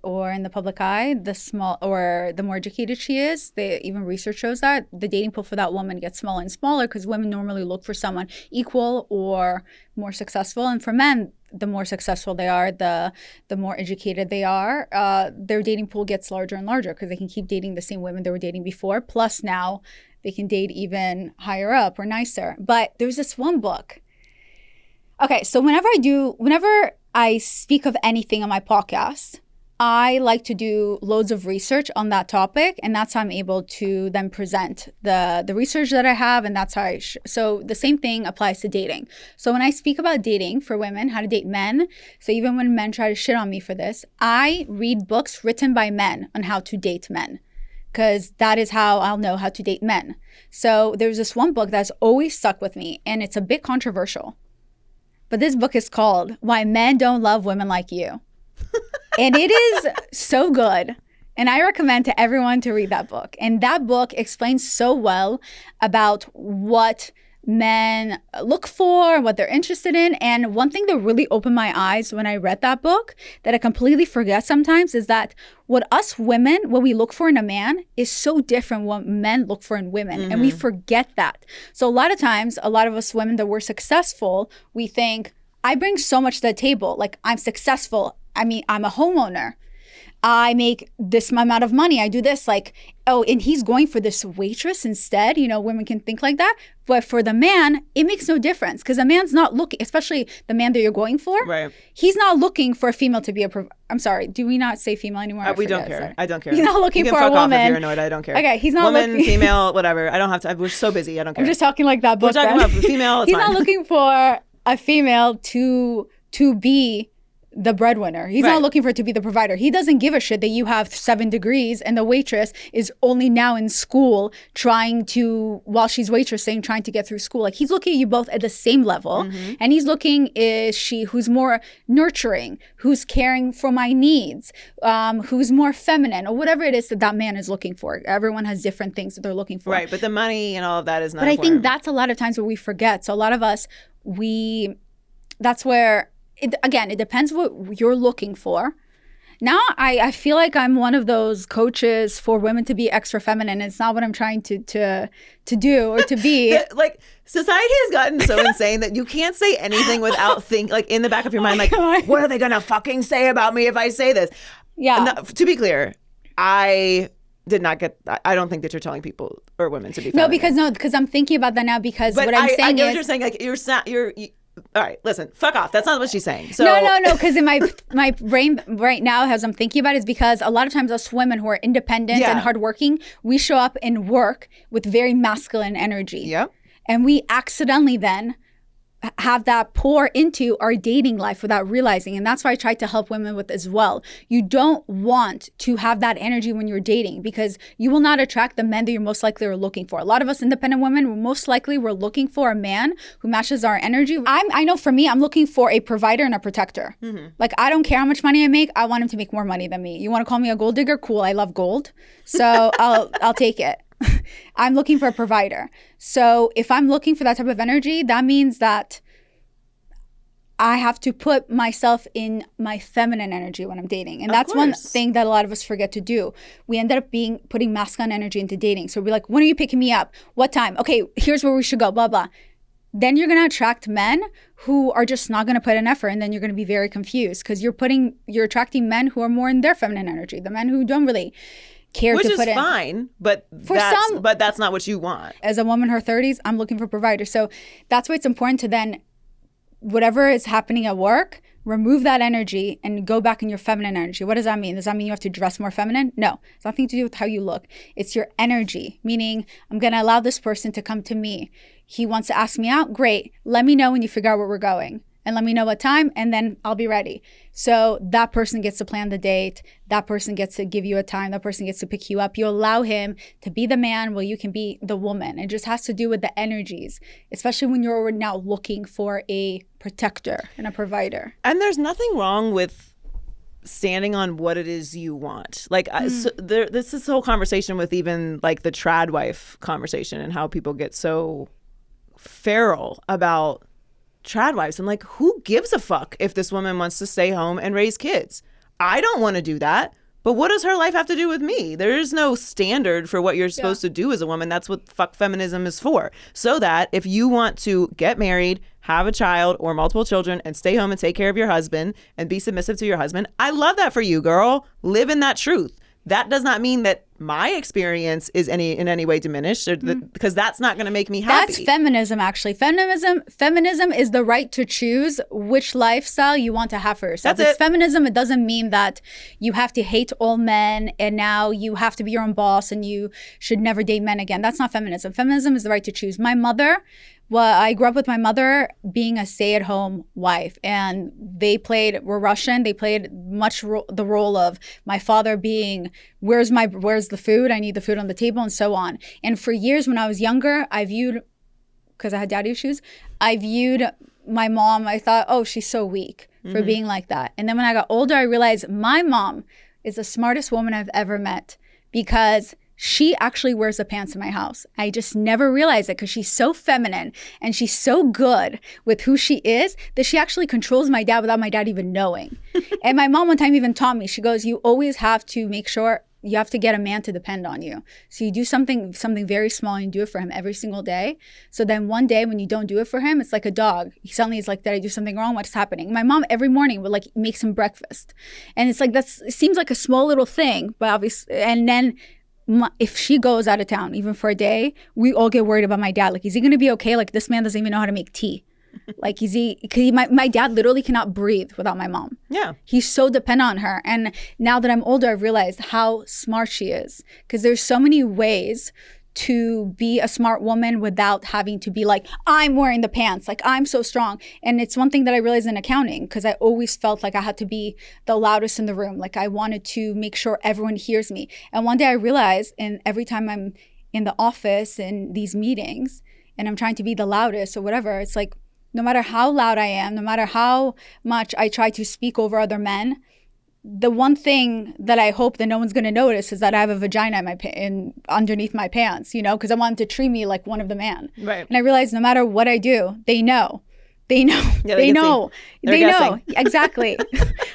Or in the public eye, the more educated she is, even research shows that the dating pool for that woman gets smaller and smaller because women normally look for someone equal or more successful. And for men, the more successful they are, the more educated they are, their dating pool gets larger and larger because they can keep dating the same women they were dating before. Plus now they can date even higher up or nicer. But there's this one book. Okay, so whenever I speak of anything on my podcast, I like to do loads of research on that topic, and that's how I'm able to then present the research that I have, and that's how so the same thing applies to dating. So when I speak about dating for women, how to date men, so even when men try to shit on me for this, I read books written by men on how to date men, because that is how I'll know how to date men. So there's this one book that's always stuck with me, and it's a bit controversial. But this book is called Why Men Don't Love Women Like You. And it is so good. And I recommend to everyone to read that book. And that book explains so well about what men look for, what they're interested in. And one thing that really opened my eyes when I read that book that I completely forget sometimes is that what us women, what we look for in a man is so different what men look for in women. And we forget that. So a lot of times, a lot of us women that were successful, we think, I bring so much to the table. Like I'm successful. I mean, I'm a homeowner. I make this amount of money. I do this. Like, oh, and he's going for this waitress instead. You know, women can think like that. But for the man, it makes no difference because the man's not looking, especially the man that you're going for. Right. He's not looking for a female to be I'm sorry. Do we not say female anymore? We don't care. Sorry. I don't care. He's not looking you for can a fuck woman. Off if you're annoyed. I don't care. Okay, he's not woman, looking. female, whatever. I don't have to. We're so busy. I don't care. I'm just talking like that book. We're talking about female. It's He's fine. not looking for a female to be the breadwinner. He's not looking for it to be the provider. He doesn't give a shit that you have 7 degrees and the waitress is only now in school while she's waitressing, trying to get through school. Like, he's looking at you both at the same level. And he's looking, is she who's more nurturing, who's caring for my needs, who's more feminine, or whatever it is that man is looking for. Everyone has different things that they're looking for. Right, but the money and all of that is not But important. I think that's a lot of times what we forget. So a lot of us, that's where, it depends what you're looking for. Now I feel like I'm one of those coaches for women to be extra feminine. It's not what I'm trying to do or to be. Like, society has gotten so insane that you can't say anything without like in the back of your mind, like, what are they gonna fucking say about me if I say this? Yeah. No, to be clear, I did not get that. I don't think that you're telling people or women to be feminine. No, because I'm thinking about that now because but what I'm saying I know is, what you're saying, like, you're all right, listen, fuck off. That's not what she's saying. So No, because in my brain right now, as I'm thinking about it, is because a lot of times us women who are independent and hardworking, we show up in work with very masculine energy. Yep. And we accidentally then have that pour into our dating life without realizing. And that's why I try to help women with as well. You don't want to have that energy when you're dating because you will not attract the men that you're most likely are looking for. A lot of us independent women, most likely we're looking for a man who matches our energy. I know for me, I'm looking for a provider and a protector. Like, I don't care how much money I make. I want him to make more money than me. You want to call me a gold digger? Cool. I love gold. So I'll take it. I'm looking for a provider. So if I'm looking for that type of energy, that means that I have to put myself in my feminine energy when I'm dating. And that's one thing that a lot of us forget to do. We ended up putting masculine energy into dating. So we're like, when are you picking me up? What time? Okay, here's where we should go, blah, blah. Then you're going to attract men who are just not going to put an effort. And then you're going to be very confused because you're attracting men who are more in their feminine energy. The men who don't really care Which to is put in. fine, but that's not what you want. As a woman in her 30s, I'm looking for providers. So that's why it's important to then, whatever is happening at work, remove that energy and go back in your feminine energy. What does that mean? Does that mean you have to dress more feminine? No, it's nothing to do with how you look. It's your energy, meaning I'm going to allow this person to come to me. He wants to ask me out. Great. Let me know when you figure out where we're going. And let me know what time, and then I'll be ready. So that person gets to plan the date. That person gets to give you a time. That person gets to pick you up. You allow him to be the man while you can be the woman. It just has to do with the energies, especially when you're now looking for a protector and a provider. And there's nothing wrong with standing on what it is you want. Like, this is whole conversation with even like the trad wife conversation and how people get so feral about trad wives. I'm like, who gives a fuck if this woman wants to stay home and raise kids? I don't want to do that. But what does her life have to do with me? There is no standard for what you're supposed to do as a woman. That's what fuck feminism is for. So that if you want to get married, have a child or multiple children and stay home and take care of your husband and be submissive to your husband, I love that for you, girl. Live in that truth. That does not mean that my experience is in any way diminished, because that's not going to make me happy. That's feminism, actually. Feminism is the right to choose which lifestyle you want to have for yourself. That's it's feminism. It doesn't mean that you have to hate all men and now you have to be your own boss and you should never date men again. That's not feminism. Feminism is the right to choose. My mother, I grew up with my mother being a stay-at-home wife, and we're Russian. They played the role of my father being, where's the food? I need the food on the table, and so on. And for years when I was younger, because I had daddy issues, I viewed my mom, I thought, oh, she's so weak for being like that. And then when I got older, I realized my mom is the smartest woman I've ever met, because she actually wears the pants in my house. I just never realized it because she's so feminine and she's so good with who she is that she actually controls my dad without my dad even knowing. And my mom one time even taught me, she goes, you always have to make sure you have to get a man to depend on you. So you do something very small and you do it for him every single day. So then one day when you don't do it for him, it's like a dog. He suddenly is like, did I do something wrong? What's happening? My mom every morning would like make some breakfast. And it's like, it seems like a small little thing, but obviously, and then if she goes out of town, even for a day, we all get worried about my dad. Like, is he going to be okay? Like, this man doesn't even know how to make tea. Like, my dad literally cannot breathe without my mom. Yeah. He's so dependent on her. And now that I'm older, I've realized how smart she is. Because there's so many ways to be a smart woman without having to be like, I'm wearing the pants, like I'm so strong. And it's one thing that I realized in accounting, because I always felt like I had to be the loudest in the room. Like I wanted to make sure everyone hears me. And one day I realized, and every time I'm in the office in these meetings and I'm trying to be the loudest or whatever, it's like, no matter how loud I am, no matter how much I try to speak over other men, the one thing that I hope that no one's going to notice is that I have a vagina underneath my pants, you know, because I want them to treat me like one of the man. Right. And I realized no matter what I do, they know. They know. Yeah, they know. They know. Exactly.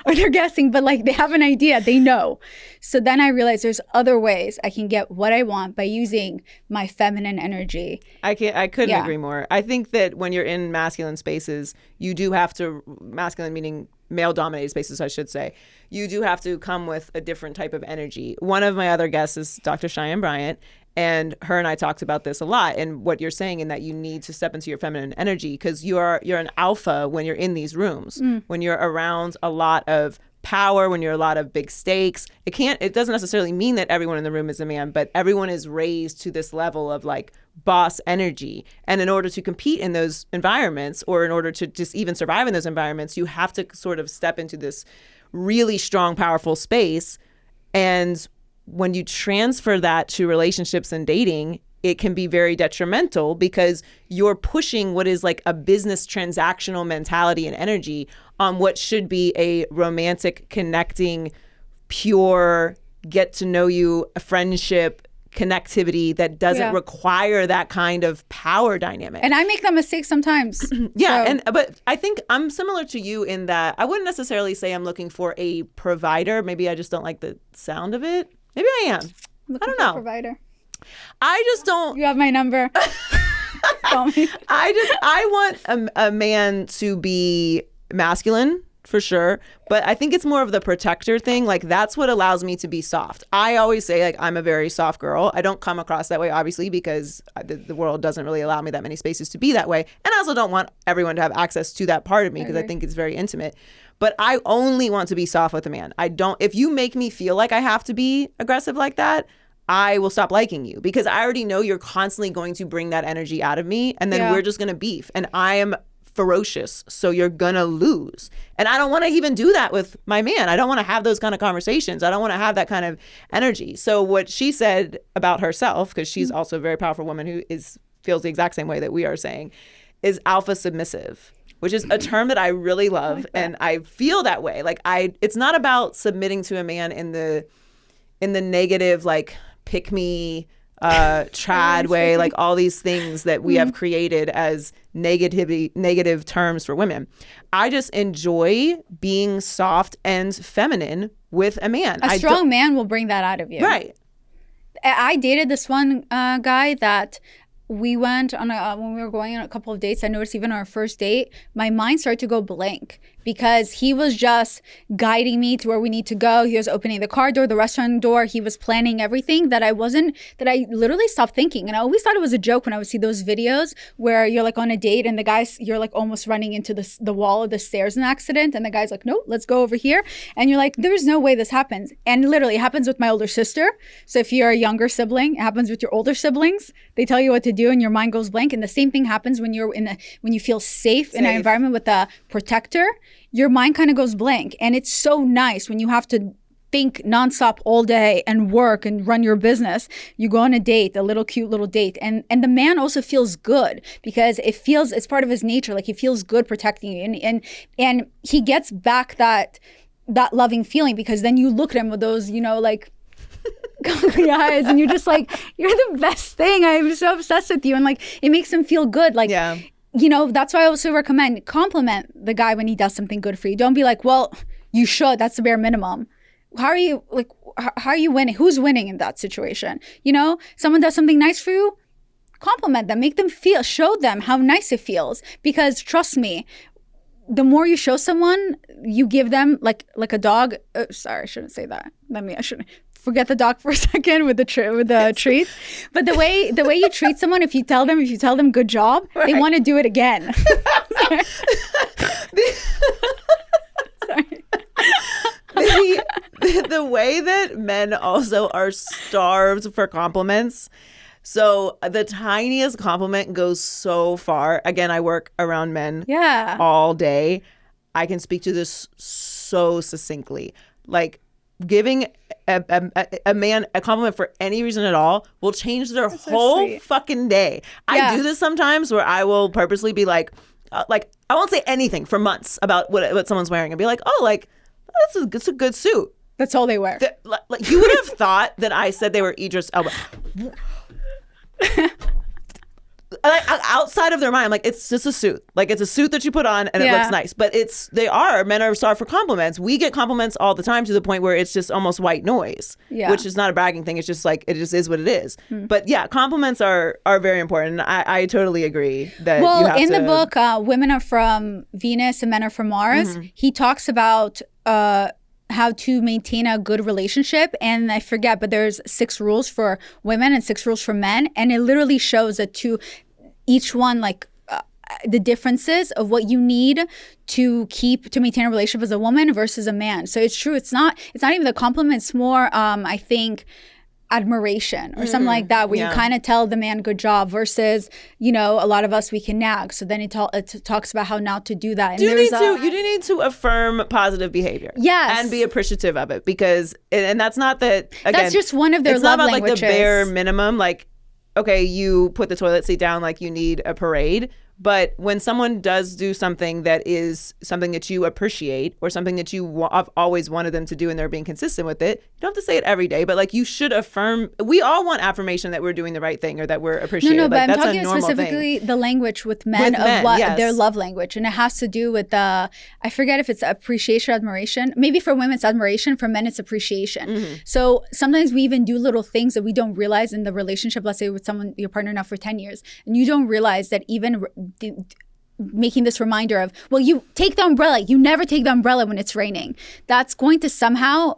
Or they're guessing, but like they have an idea. They know. So then I realized there's other ways I can get what I want by using my feminine energy. I couldn't agree more. I think that when you're in masculine spaces, you do have to, masculine meaning male-dominated spaces, I should say, you do have to come with a different type of energy. One of my other guests is Dr. Cheyenne Bryant, and her and I talked about this a lot, and what you're saying in that you need to step into your feminine energy because you're an alpha when you're in these rooms, when you're around a lot of power, when you're a lot of big stakes. It doesn't necessarily mean that everyone in the room is a man, but everyone is raised to this level of like boss energy. And in order to compete in those environments, or in order to just even survive in those environments, you have to sort of step into this really strong, powerful space. And when you transfer that to relationships and dating, it can be very detrimental because you're pushing what is like a business transactional mentality and energy on what should be a romantic, connecting, pure, get to know you, a friendship, connectivity that doesn't require that kind of power dynamic. And I make that mistake sometimes. But I think I'm similar to you in that I wouldn't necessarily say I'm looking for a provider. Maybe I just don't like the sound of it. Maybe I am. I don't know. Provider. I just don't. You have my number. Call me. I want a man to be masculine for sure, but I think it's more of the protector thing. Like that's what allows me to be soft. I always say like I'm a very soft girl. I don't come across that way obviously because the world doesn't really allow me that many spaces to be that way, and I also don't want everyone to have access to that part of me because I think it's very intimate. But I only want to be soft with a man. I don't. If you make me feel like I have to be aggressive like that, I will stop liking you because I already know you're constantly going to bring that energy out of me, and then we're just going to beef. And I am ferocious, so you're going to lose. And I don't want to even do that with my man. I don't want to have those kind of conversations. I don't want to have that kind of energy. So what she said about herself, because she's also a very powerful woman who feels the exact same way that we are saying, is alpha submissive, which is a term that I really love. Like and I feel that way. Like it's not about submitting to a man in the negative, like pick me, trad way, like all these things that we have created as negative terms for women. I just enjoy being soft and feminine with a man. A strong man will bring that out of you. Right. I dated this one guy that we went on when we were going on a couple of dates. I noticed even on our first date, my mind started to go blank because he was just guiding me to where we need to go. He was opening the car door, the restaurant door. He was planning everything that I literally stopped thinking. And I always thought it was a joke when I would see those videos where you're like on a date and you're like almost running into the wall of the stairs in an accident. And the guy's like, nope, let's go over here. And you're like, there's no way this happens. And literally it happens with my older sister. So if you're a younger sibling, it happens with your older siblings. They tell you what to do and your mind goes blank. And the same thing happens when when you feel safe in an environment with a protector. Your mind kind of goes blank. And it's so nice when you have to think nonstop all day and work and run your business. You go on a date, a little cute little date. And the man also feels good because it's part of his nature. Like he feels good protecting you. And he gets back that loving feeling because then you look at him with those, like goggly eyes and you're just like, you're the best thing. I'm so obsessed with you. And like, it makes him feel good. Like, that's why I also recommend compliment the guy when he does something good for you. Don't be like, well, you should. That's the bare minimum. how are you like? How are you winning? Who's winning in that situation? You know, someone does something nice for you, compliment them, make them feel, show them how nice it feels. Because trust me, the more you show someone, you give them like a dog. Sorry, I shouldn't say that. I shouldn't. Forget the dog for a second with the treats. But the way you treat someone, if you tell them good job, they want to do it again. Sorry. The way that men also are starved for compliments. So the tiniest compliment goes so far. Again, I work around men all day. I can speak to this so succinctly. Like giving a man a compliment for any reason at all will change their whole fucking day. I do this sometimes where I will purposely be like I won't say anything for months about what someone's wearing and be like, oh, like, it's a good suit. That's all they wear. Like you would have thought that I said they were Idris Elba. Like, outside of their mind, I'm like, it's just a suit. Like, it's a suit that you put on and it looks nice. But men are starved for compliments. We get compliments all the time to the point where it's just almost white noise, which is not a bragging thing. It's just like, it just is what it is. But yeah, compliments are very important. I totally agree that you have in the book, Women Are From Venus and Men Are From Mars, he talks about how to maintain a good relationship. And I forget, but there's 6 rules for women and 6 rules for men. And it literally shows that each one, like the differences of what you need to maintain a relationship as a woman versus a man. So it's true. It's not even the compliments, more, I think, admiration or something like that, where you kind of tell the man good job versus, you know, a lot of us, we can nag. So then it talks about how not to do that. And you do need to affirm positive behavior. Yes. And be appreciative of it, because, and that's not that, again, that's just one of their love languages. It's not about like the bare minimum, like, okay, you put the toilet seat down like you need a parade. But when someone does do something that is something that you appreciate or something that you have always wanted them to do and they're being consistent with it, you don't have to say it every day, but like you should affirm. We all want affirmation that we're doing the right thing or that we're appreciated. No, but like, I'm talking specifically the language with men their love language. And it has to do with I forget if it's appreciation or admiration. Maybe for women it's admiration, for men it's appreciation. So sometimes we even do little things that we don't realize in the relationship, let's say with someone, your partner now for 10 years, and you don't realize that even making this reminder of, well, you take the umbrella, you never take the umbrella when it's raining, that's going to somehow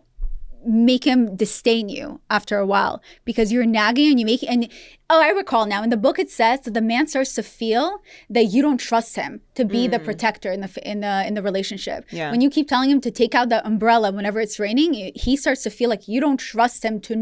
make him disdain you after a while, because you're nagging and I recall now in the book it says that the man starts to feel that you don't trust him to be the protector in the relationship. When you keep telling him to take out the umbrella whenever it's raining, he starts to feel like you don't trust him to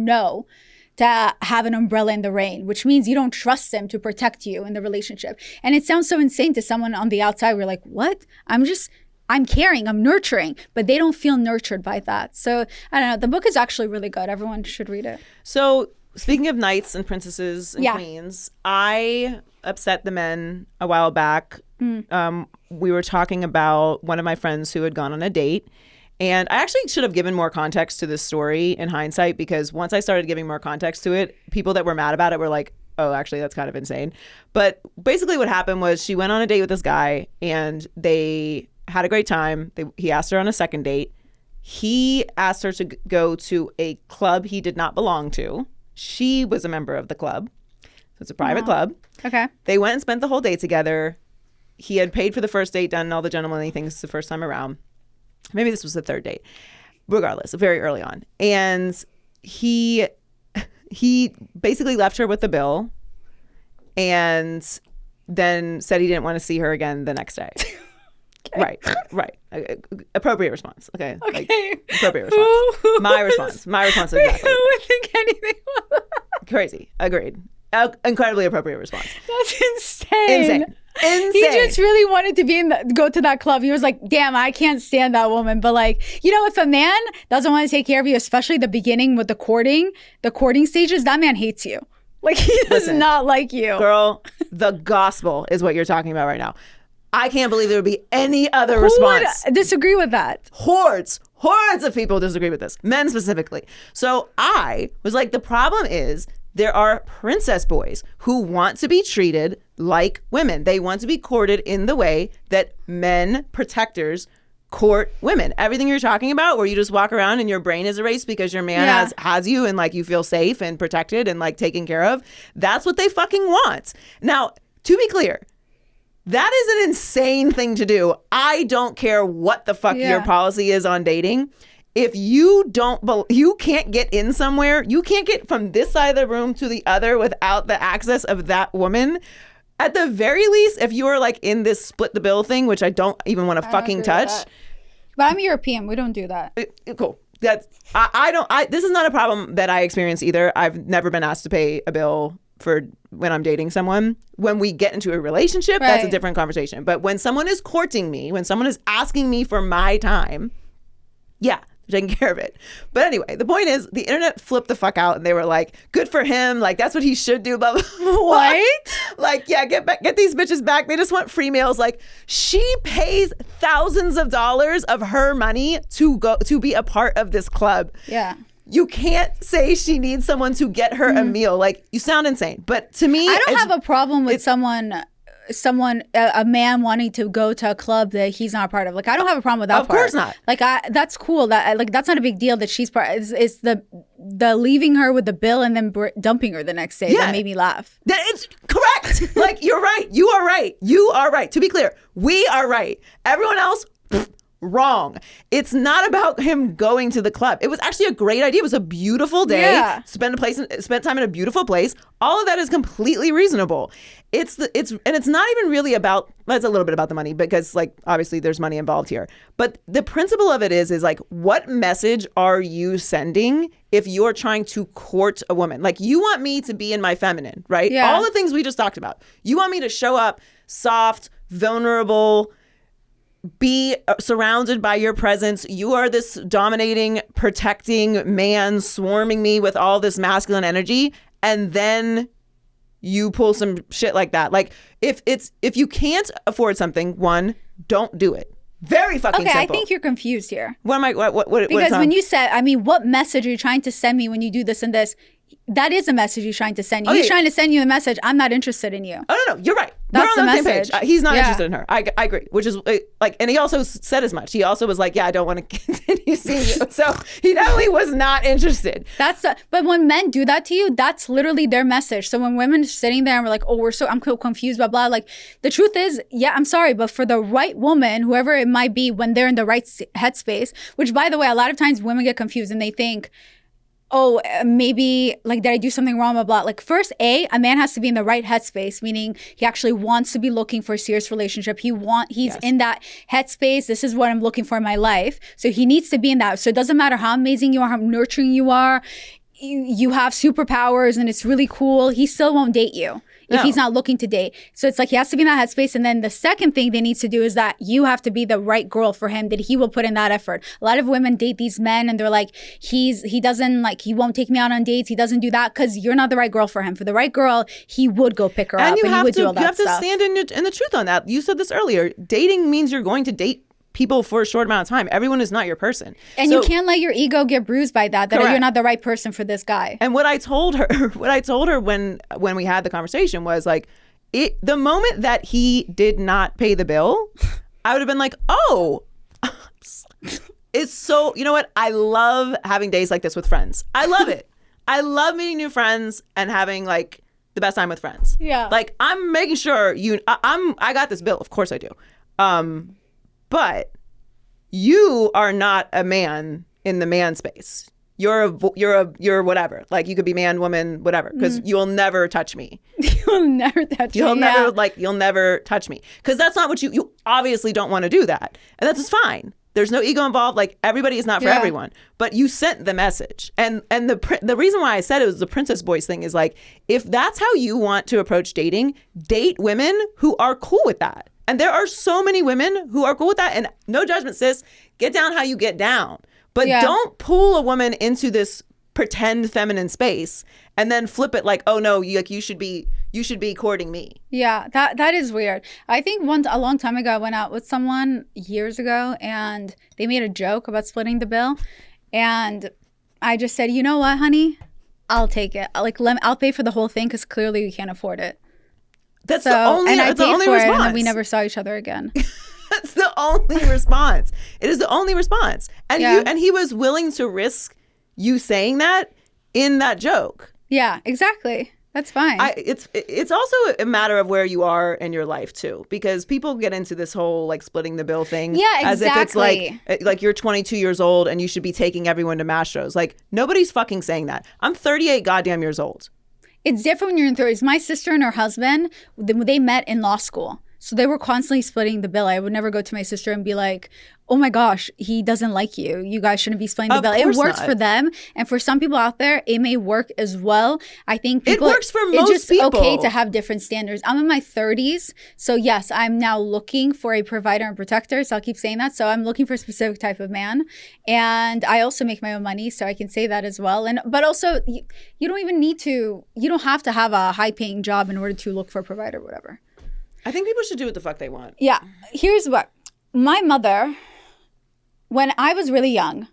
have an umbrella in the rain, which means you don't trust him to protect you in the relationship. And it sounds so insane to someone on the outside. We're like, what? I'm caring, I'm nurturing, but they don't feel nurtured by that. So I don't know. The book is actually really good. Everyone should read it. So speaking of knights and princesses and queens, I upset the men a while back. We were talking about one of my friends who had gone on a date. And I actually should have given more context to this story in hindsight, because once I started giving more context to it, people that were mad about it were like, oh, actually, that's kind of insane. But basically what happened was she went on a date with this guy and they had a great time. He asked her on a second date. He asked her to go to a club he did not belong to. She was a member of the club. So it's a private club. Okay. They went and spent the whole day together. He had paid for the first date, done all the gentlemanly things the first time around. Maybe this was the third date. Regardless, very early on. And he basically left her with the bill and then said he didn't want to see her again the next day. Okay. Right. Appropriate response. Okay. Like, appropriate response. My response exactly. Who would think anything? Crazy. Agreed. Incredibly appropriate response. That's insane. He just really wanted to go to that club. He was like, damn, I can't stand that woman. But like, you know, if a man doesn't want to take care of you, especially the beginning with the courting stages, that man hates you. Like, he does not like you. Girl, the gospel is what you're talking about right now. I can't believe there would be any other response. Who would disagree with that? Hordes of people disagree with this. Men specifically. So I was like, the problem is there are princess boys who want to be treated like women. They want to be courted in the way that men, protectors, court women. Everything you're talking about, where you just walk around and your brain is erased because your man has you and like you feel safe and protected and like taken care of. That's what they fucking want. Now, to be clear, that is an insane thing to do. I don't care what the fuck your policy is on dating. If you you can't get in somewhere, you can't get from this side of the room to the other without the access of that woman. At the very least, if you are like in this split the bill thing, which I don't even want to fucking touch. But I'm European. We don't do that. Cool. That's this is not a problem that I experience either. I've never been asked to pay a bill for when I'm dating someone. When we get into a relationship, that's a different conversation. But when someone is courting me, when someone is asking me for my time, yeah, they're taking care of it. But anyway, the point is the internet flipped the fuck out and they were like, good for him. Like, that's what he should do. Blah, blah, blah. What? Like, yeah, get these bitches back. They just want free meals. Like, she pays thousands of dollars of her money to be a part of this club. Yeah. You can't say she needs someone to get her a meal. Like, you sound insane. But to me, I don't have a problem with a man wanting to go to a club that he's not a part of. Like, I don't have a problem with that part. Of course not. Like, that's cool. That's not a big deal that she's part. It's the leaving her with the bill and then dumping her the next day that made me laugh. It's correct. Like, you're right. You are right. You are right. To be clear, we are right. Everyone else, wrong. It's not about him going to the club. It was actually a great idea. It was a beautiful day. Yeah. Spent time in a beautiful place. All of that is completely reasonable. It's not even really about, that's a little bit about the money because like obviously there's money involved here. But the principle of it is like, what message are you sending if you're trying to court a woman? Like, you want me to be in my feminine, right? Yeah. All the things we just talked about. You want me to show up soft, vulnerable, be surrounded by your presence. You are this dominating, protecting man swarming me with all this masculine energy. And then you pull some shit like that. Like, if you can't afford something, one, don't do it. Very fucking simple. Okay, I think you're confused here. What am I? What? Because when you said, I mean, what message are you trying to send me when you do this and this? That is a message he's trying to send you. He's trying to send you the message, I'm not interested in you. Oh, no, you're right. That's We're on the the same message. page. He's not interested in her. I agree. Which is like, and he also said as much. He also was like, yeah, I don't want to continue seeing you. So he definitely was not interested. But when men do that to you, that's literally their message. So when women are sitting there and we're like, oh, I'm so confused, blah, blah. Like, the truth is, yeah, I'm sorry, but for the right woman, whoever it might be, when they're in the right headspace, which by the way, a lot of times women get confused and they think, oh, maybe like, did I do something wrong, blah, blah. Like, first, a man has to be in the right headspace, meaning he actually wants to be looking for a serious relationship. He's in that headspace. This is what I'm looking for in my life. So he needs to be in that. So it doesn't matter how amazing you are, how nurturing you are, you have superpowers and it's really cool. He still won't date you if he's not looking to date. So it's like he has to be in that headspace. And then the second thing they need to do is that you have to be the right girl for him, that he will put in that effort. A lot of women date these men and they're like, he won't take me out on dates. He doesn't do that because you're not the right girl for him. For the right girl, he would go pick her up and he would do all that stuff. You have to stand in the truth on that. You said this earlier. Dating means you're going to date people for a short amount of time. Everyone is not your person. And you can't let your ego get bruised by that you're not the right person for this guy. And what I told her when we had the conversation was like, the moment that he did not pay the bill, I would have been like, oh, it's so, you know what? I love having days like this with friends. I love it. I love meeting new friends and having like the best time with friends. Yeah. Like, I'm making sure I got this bill. Of course I do. But you are not a man in the man space. You're whatever. Like, you could be man, woman, whatever. Because you'll never touch me. You'll never touch me. You'll never touch me. Because that's not what you obviously don't want to do that. And that's just fine. There's no ego involved. Like, everybody is not for everyone. But you sent the message. And the reason why I said it was the princess boys thing is like, if that's how you want to approach dating, date women who are cool with that. And there are so many women who are cool with that. And no judgment, sis. Get down how you get down. But don't pull a woman into this pretend feminine space and then flip it like, oh no, you should be courting me. Yeah, that is weird. I think a long time ago, I went out with someone years ago and they made a joke about splitting the bill. And I just said, you know what, honey? I'll take it. I'll pay for the whole thing because clearly we can't afford it. That's the only and I paid for response. it, and then we never saw each other again. That's the only response. It is the only response. And he was willing to risk you saying that in that joke. Yeah, exactly. That's fine. It's also a matter of where you are in your life too, because people get into this whole like splitting the bill thing. Yeah, exactly. As if it's like you're 22 years old and you should be taking everyone to Mastros. Like nobody's fucking saying that. I'm 38 goddamn years old. It's different when you're in 30s. My sister and her husband, they met in law school. So they were constantly splitting the bill. I would never go to my sister and be like, oh my gosh, he doesn't like you. You guys shouldn't be splitting the bill. It works for them. And for some people out there, it may work as well. I think people, it works for most it's just people. Okay to have different standards. I'm in my 30s. So yes, I'm now looking for a provider and protector. So I'll keep saying that. So I'm looking for a specific type of man. And I also make my own money. So I can say that as well. But also, you don't even need to, you don't have to have a high paying job in order to look for a provider or whatever. I think people should do what the fuck they want. Yeah. Here's what. My mother, when I was really young,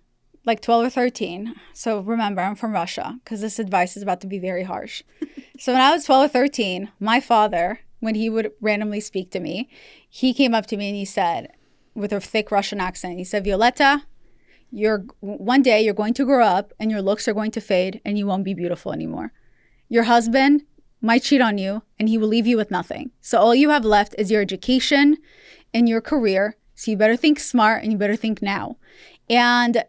like 12 or 13, so remember, I'm from Russia, because this advice is about to be very harsh. So when I was 12 or 13, my father, when he would randomly speak to me, he came up to me and he said, with a thick Russian accent, he said, Violetta, one day you're going to grow up and your looks are going to fade and you won't be beautiful anymore. Your husband might cheat on you and he will leave you with nothing. So all you have left is your education and your career. So you better think smart and you better think now. And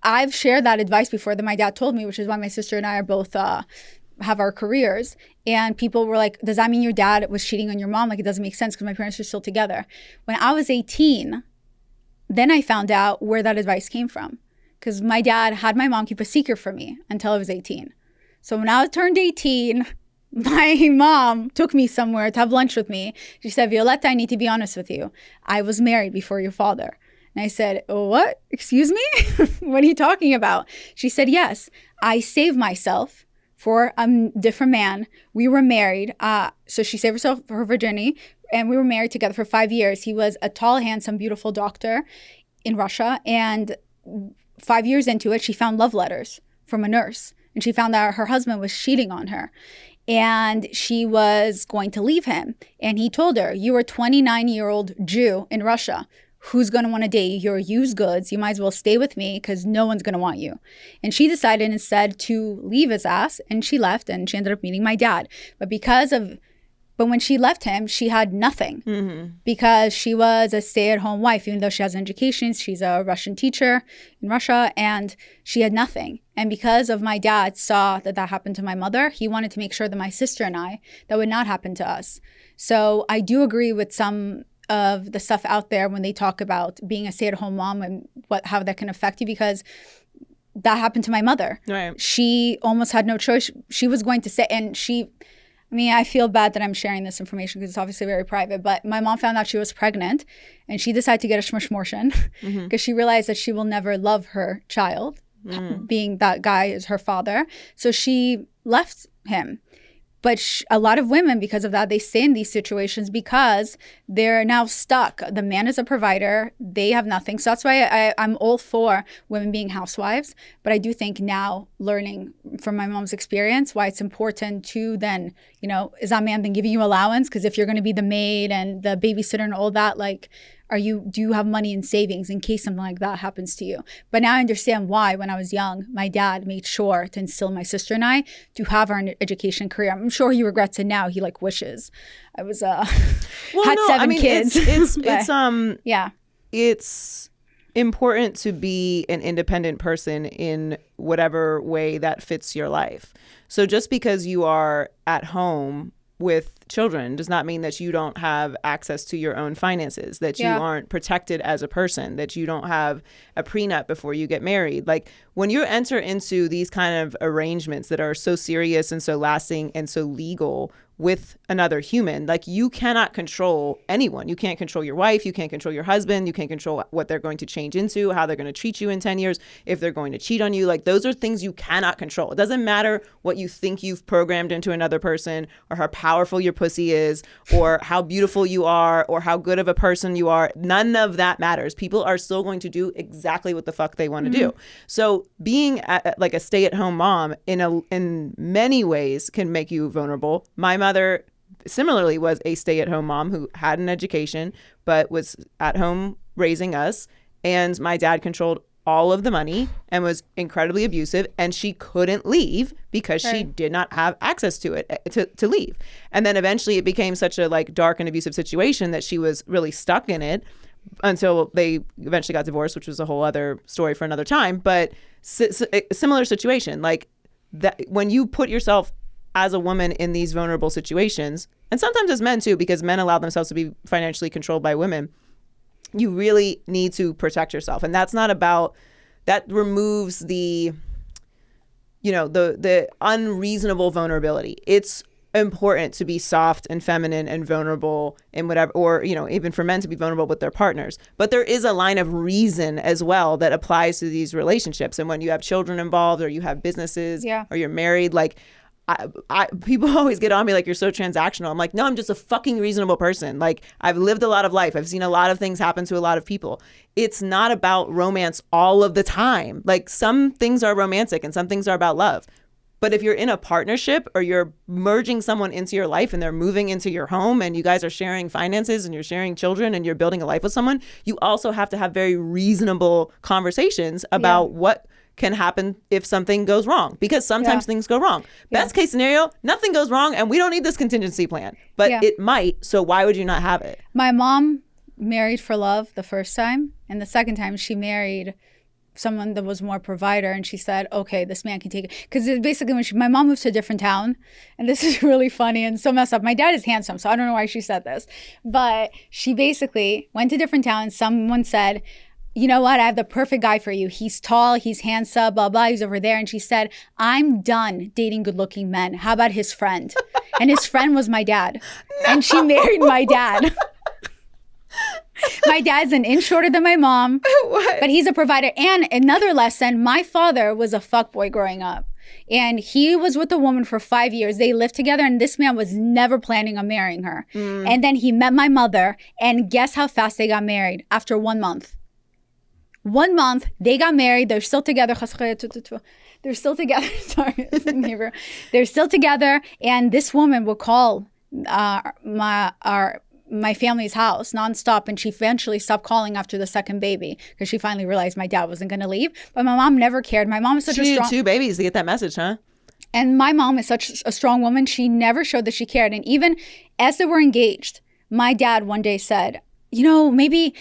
I've shared that advice before that my dad told me, which is why my sister and I are both have our careers. And people were like, does that mean your dad was cheating on your mom? Like, it doesn't make sense because my parents are still together. When I was 18, then I found out where that advice came from. Because my dad had my mom keep a secret from me until I was 18. So when I turned 18, my mom took me somewhere to have lunch with me. She said, Violetta, I need to be honest with you. I was married before your father. And I said, what? Excuse me? What are you talking about? She said, yes, I saved myself for a different man. We were married. So she saved herself for her virginity. And we were married together for 5 years. He was a tall, handsome, beautiful doctor in Russia. And 5 years into it, she found love letters from a nurse. And she found out her husband was cheating on her. And she was going to leave him. And he told her, you're a 29-year-old Jew in Russia. Who's going to want to date you? You're used goods. You might as well stay with me because no one's going to want you. And she decided instead to leave his ass. And she left and she ended up meeting my dad. But when she left him, she had nothing because she was a stay-at-home wife, even though she has an education. She's a Russian teacher in Russia, and she had nothing. And because of my dad saw that happened to my mother, he wanted to make sure that my sister and I, that would not happen to us. So I do agree with some of the stuff out there when they talk about being a stay-at-home mom and how that can affect you, because that happened to my mother. Right. She almost had no choice. She was going to say, I feel bad that I'm sharing this information because it's obviously very private, but my mom found out she was pregnant and she decided to get a shmushmortion because she realized that she will never love her child, being that guy is her father. So she left him. But a lot of women, because of that, they stay in these situations because they're now stuck. The man is a provider. They have nothing. So that's why I'm all for women being housewives. But I do think now, learning from my mom's experience, why it's important to then, is that man then giving you allowance? Because if you're going to be the maid and the babysitter and all that, do you have money in savings in case something like that happens to you? But now I understand why, when I was young, my dad made sure to instill my sister and I to have our education career. I'm sure he regrets it now. He wishes I was had 7 kids. It's important to be an independent person in whatever way that fits your life. So just because you are at home with children does not mean that you don't have access to your own finances, that you aren't protected as a person, that you don't have a prenup before you get married. Like when you enter into these kind of arrangements that are so serious and so lasting and so legal with another human, you cannot control anyone. You can't control your wife. You can't control your husband. You can't control what they're going to change into, how they're going to treat you in 10 years, if they're going to cheat on you. Those are things you cannot control. It doesn't matter what you think you've programmed into another person or how powerful your pussy is or how beautiful you are or how good of a person you are. None of that matters. People are still going to do exactly what the fuck they want to do. So being a stay-at-home mom in many ways can make you vulnerable. My mother similarly was a stay-at-home mom who had an education but was at home raising us, and my dad controlled all of the money and was incredibly abusive, and she couldn't leave because she did not have access to it to leave. And then eventually it became such a like dark and abusive situation that she was really stuck in it until they eventually got divorced, which was a whole other story for another time. But similar situation, like that, when you put yourself as a woman in these vulnerable situations, and sometimes as men too, because men allow themselves to be financially controlled by women, you really need to protect yourself. And that's not about, that removes the, you know, the unreasonable vulnerability. It's important to be soft and feminine and vulnerable in whatever, or, you know, even for men to be vulnerable with their partners. But there is a line of reason as well that applies to these relationships. And when you have children involved, or you have businesses, or you're married, like, people always get on me like, you're so transactional. I'm like, no, I'm just a fucking reasonable person. Like, I've lived a lot of life. I've seen a lot of things happen to a lot of people. It's not about romance all of the time. Like, some things are romantic and some things are about love. But if you're in a partnership, or you're merging someone into your life and they're moving into your home, and you guys are sharing finances and you're sharing children and you're building a life with someone, you also have to have very reasonable conversations about what can happen if something goes wrong, because sometimes things go wrong. Best case scenario, nothing goes wrong and we don't need this contingency plan, but it might. So why would you not have it? My mom married for love the first time, and the second time she married someone that was more provider, and she said, okay, this man can take it. Because basically when my mom moved to a different town, and this is really funny and so messed up. My dad is handsome, so I don't know why she said this, but she basically went to a different town. Someone said, you know what, I have the perfect guy for you. He's tall, he's handsome, blah, blah, he's over there. And she said, I'm done dating good looking men. How about his friend? And his friend was my dad. No. And she married my dad. My dad's an inch shorter than my mom, but he's a provider. And another lesson, my father was a fuckboy growing up. And he was with a woman for 5 years. They lived together, and this man was never planning on marrying her. And then he met my mother, and guess how fast they got married? After 1 month. 1 month, they got married. They're still together. They're still together. Sorry, neighbor. They're still together. And this woman would call my family's house nonstop. And she eventually stopped calling after the second baby, because she finally realized my dad wasn't going to leave. But my mom never cared. My mom is such a strong... She needed 2 babies to get that message, huh? And my mom is such a strong woman. She never showed that she cared. And even as they were engaged, my dad one day said, you know, maybe...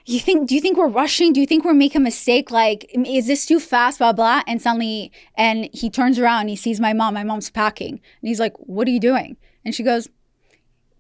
do you think we're rushing? Do you think we're making a mistake? Like, is this too fast? Blah, blah. And suddenly, and he turns around, he sees my mom. My mom's packing. And he's like, what are you doing? And she goes,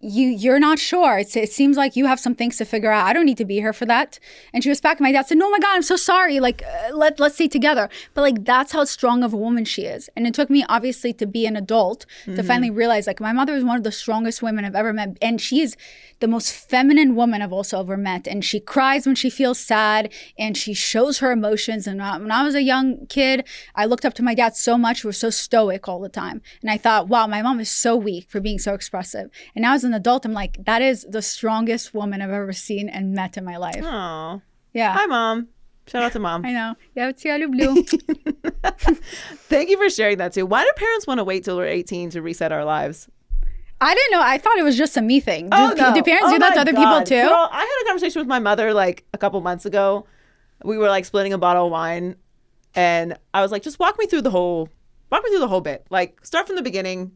you're not sure. It seems like you have some things to figure out. I don't need to be here for that. And she was back. My dad said, no, my God, I'm so sorry. Like, let's stay together. But like, that's how strong of a woman she is. And it took me obviously to be an adult to finally realize, like, my mother is one of the strongest women I've ever met. And she is the most feminine woman I've also ever met. And she cries when she feels sad, and she shows her emotions. And when I was a young kid, I looked up to my dad so much. We were so stoic all the time. And I thought, wow, my mom is so weak for being so expressive. And now as an adult, I'm like, that is the strongest woman I've ever seen and met in my life. Oh, yeah. Hi, Mom. Shout out to Mom. I know. Yeah, it's blue. Thank you for sharing that too. Why do parents want to wait till we're 18 to reset our lives? I didn't know. I thought it was just a me thing. Do parents do that to other God. people too? Girl, I had a conversation with my mother like a couple months ago. We were like splitting a bottle of wine, and I was like, just walk me through the whole bit. Like, start from the beginning.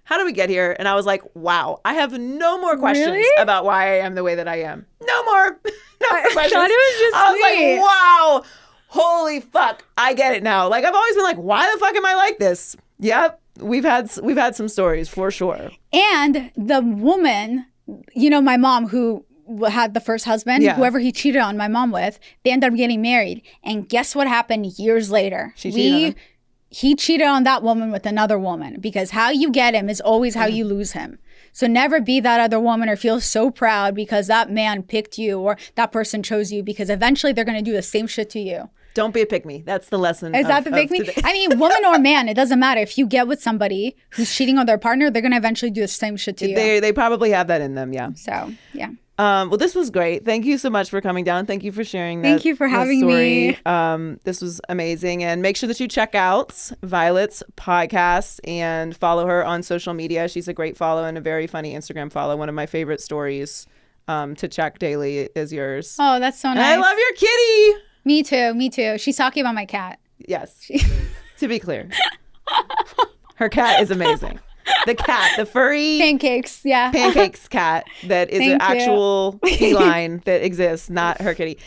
How did we get here? And I was like, wow, I have no more questions about why I am the way that I am. No more questions. I thought it was just I was like, wow, holy fuck, I get it now. Like, I've always been like, why the fuck am I like this? Yep, we've had some stories for sure. And the woman, you know, my mom who had the first husband, whoever he cheated on my mom with, they ended up getting married. And guess what happened years later? She cheated on him. He cheated on that woman with another woman, because how you get him is always how you lose him. So never be that other woman or feel so proud because that man picked you or that person chose you, because eventually they're going to do the same shit to you. Don't be a pick me. That's the lesson. Is that the pick me? I mean, woman or man, it doesn't matter. If you get with somebody who's cheating on their partner, they're going to eventually do the same shit to you. They probably have that in them, yeah. So, yeah. Well, this was great. Thank you so much for coming down. Thank you for sharing that. Thank you for having story. me. This was amazing. And make sure that you check out Violet's podcast and follow her on social media. She's a great follow and a very funny Instagram follow. One of my favorite stories to check daily is yours. Oh, that's so nice. And I love your kitty. Me too. Me too. She's talking about my cat. Yes. To be clear, her cat is amazing. The cat, the furry Pancakes cat that is an Thank you. actual feline that exists, not her kitty.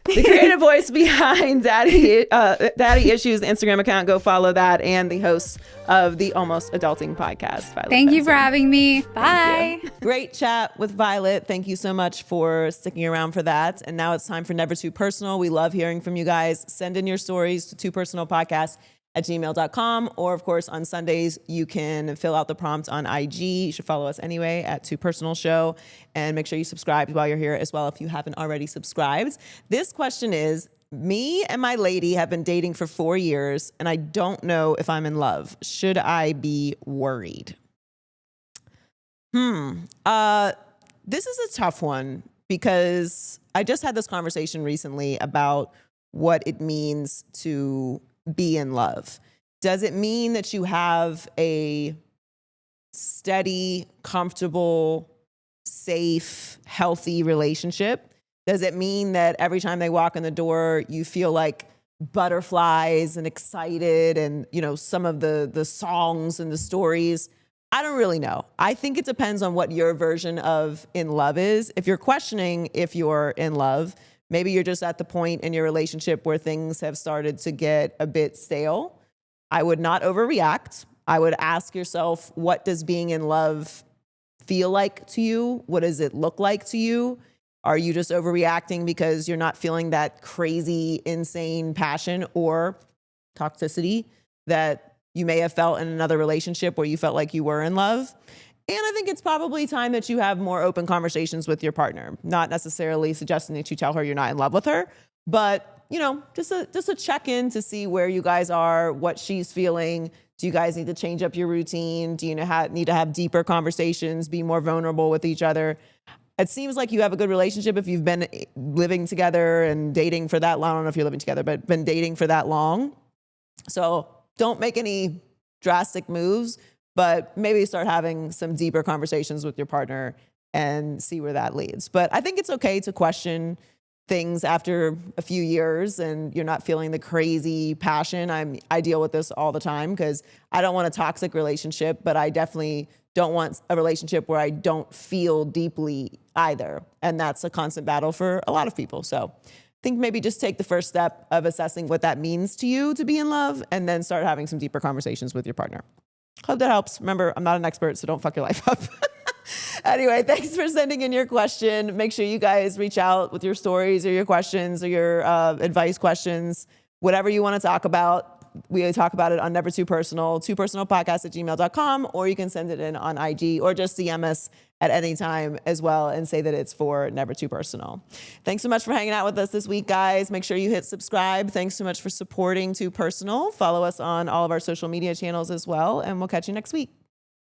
The creative voice behind Daddy Issues, the Instagram account, go follow that, and the host of the Almost Adulting podcast, Violet Thank you Benson. for having me. Bye. Great chat with Violet. Thank you so much for sticking around for that. And now it's time for Never Too Personal. We love hearing from you guys. Send in your stories to twopersonalpodcast@gmail.com. Or, of course, on Sundays, you can fill out the prompt on IG. You should follow us anyway at Two Personal Show. And make sure you subscribe while you're here as well if you haven't already subscribed. This question is, me and my lady have been dating for 4 years, and I don't know if I'm in love. Should I be worried? This is a tough one because I just had this conversation recently about what it means to be in love. Does it mean that you have a steady, comfortable, safe, healthy relationship? Does it mean that every time they walk in the door, you feel like butterflies and excited and, you know, some of the songs and the stories? I don't really know. I think it depends on what your version of in love is. If you're questioning if you're in love, maybe you're just at the point in your relationship where things have started to get a bit stale. I would not overreact. I would ask yourself, what does being in love feel like to you? What does it look like to you? Are you just overreacting because you're not feeling that crazy, insane passion or toxicity that you may have felt in another relationship where you felt like you were in love? And I think it's probably time that you have more open conversations with your partner. Not necessarily suggesting that you tell her you're not in love with her, but, you know, just a check-in to see where you guys are, what she's feeling. Do you guys need to change up your routine? Do you need to have deeper conversations, be more vulnerable with each other? It seems like you have a good relationship if you've been living together and dating for that long. I don't know if you're living together, but been dating for that long. So don't make any drastic moves, but maybe start having some deeper conversations with your partner and see where that leads. But I think it's okay to question things after a few years and you're not feeling the crazy passion. I deal with this all the time because I don't want a toxic relationship, but I definitely don't want a relationship where I don't feel deeply either. And that's a constant battle for a lot of people. So I think maybe just take the first step of assessing what that means to you to be in love and then start having some deeper conversations with your partner. Hope that helps. Remember, I'm not an expert, so don't fuck your life up. Anyway, thanks for sending in your question. Make sure you guys reach out with your stories or your questions or your advice questions, whatever you want to talk about. We talk about it on Never Too Personal, twopersonalpodcast@gmail.com, or you can send it in on IG or just DM us at any time as well and say that it's for Never Too Personal. Thanks so much for hanging out with us this week, guys. Make sure you hit subscribe. Thanks so much for supporting Too Personal. Follow us on all of our social media channels as well, and we'll catch you next week.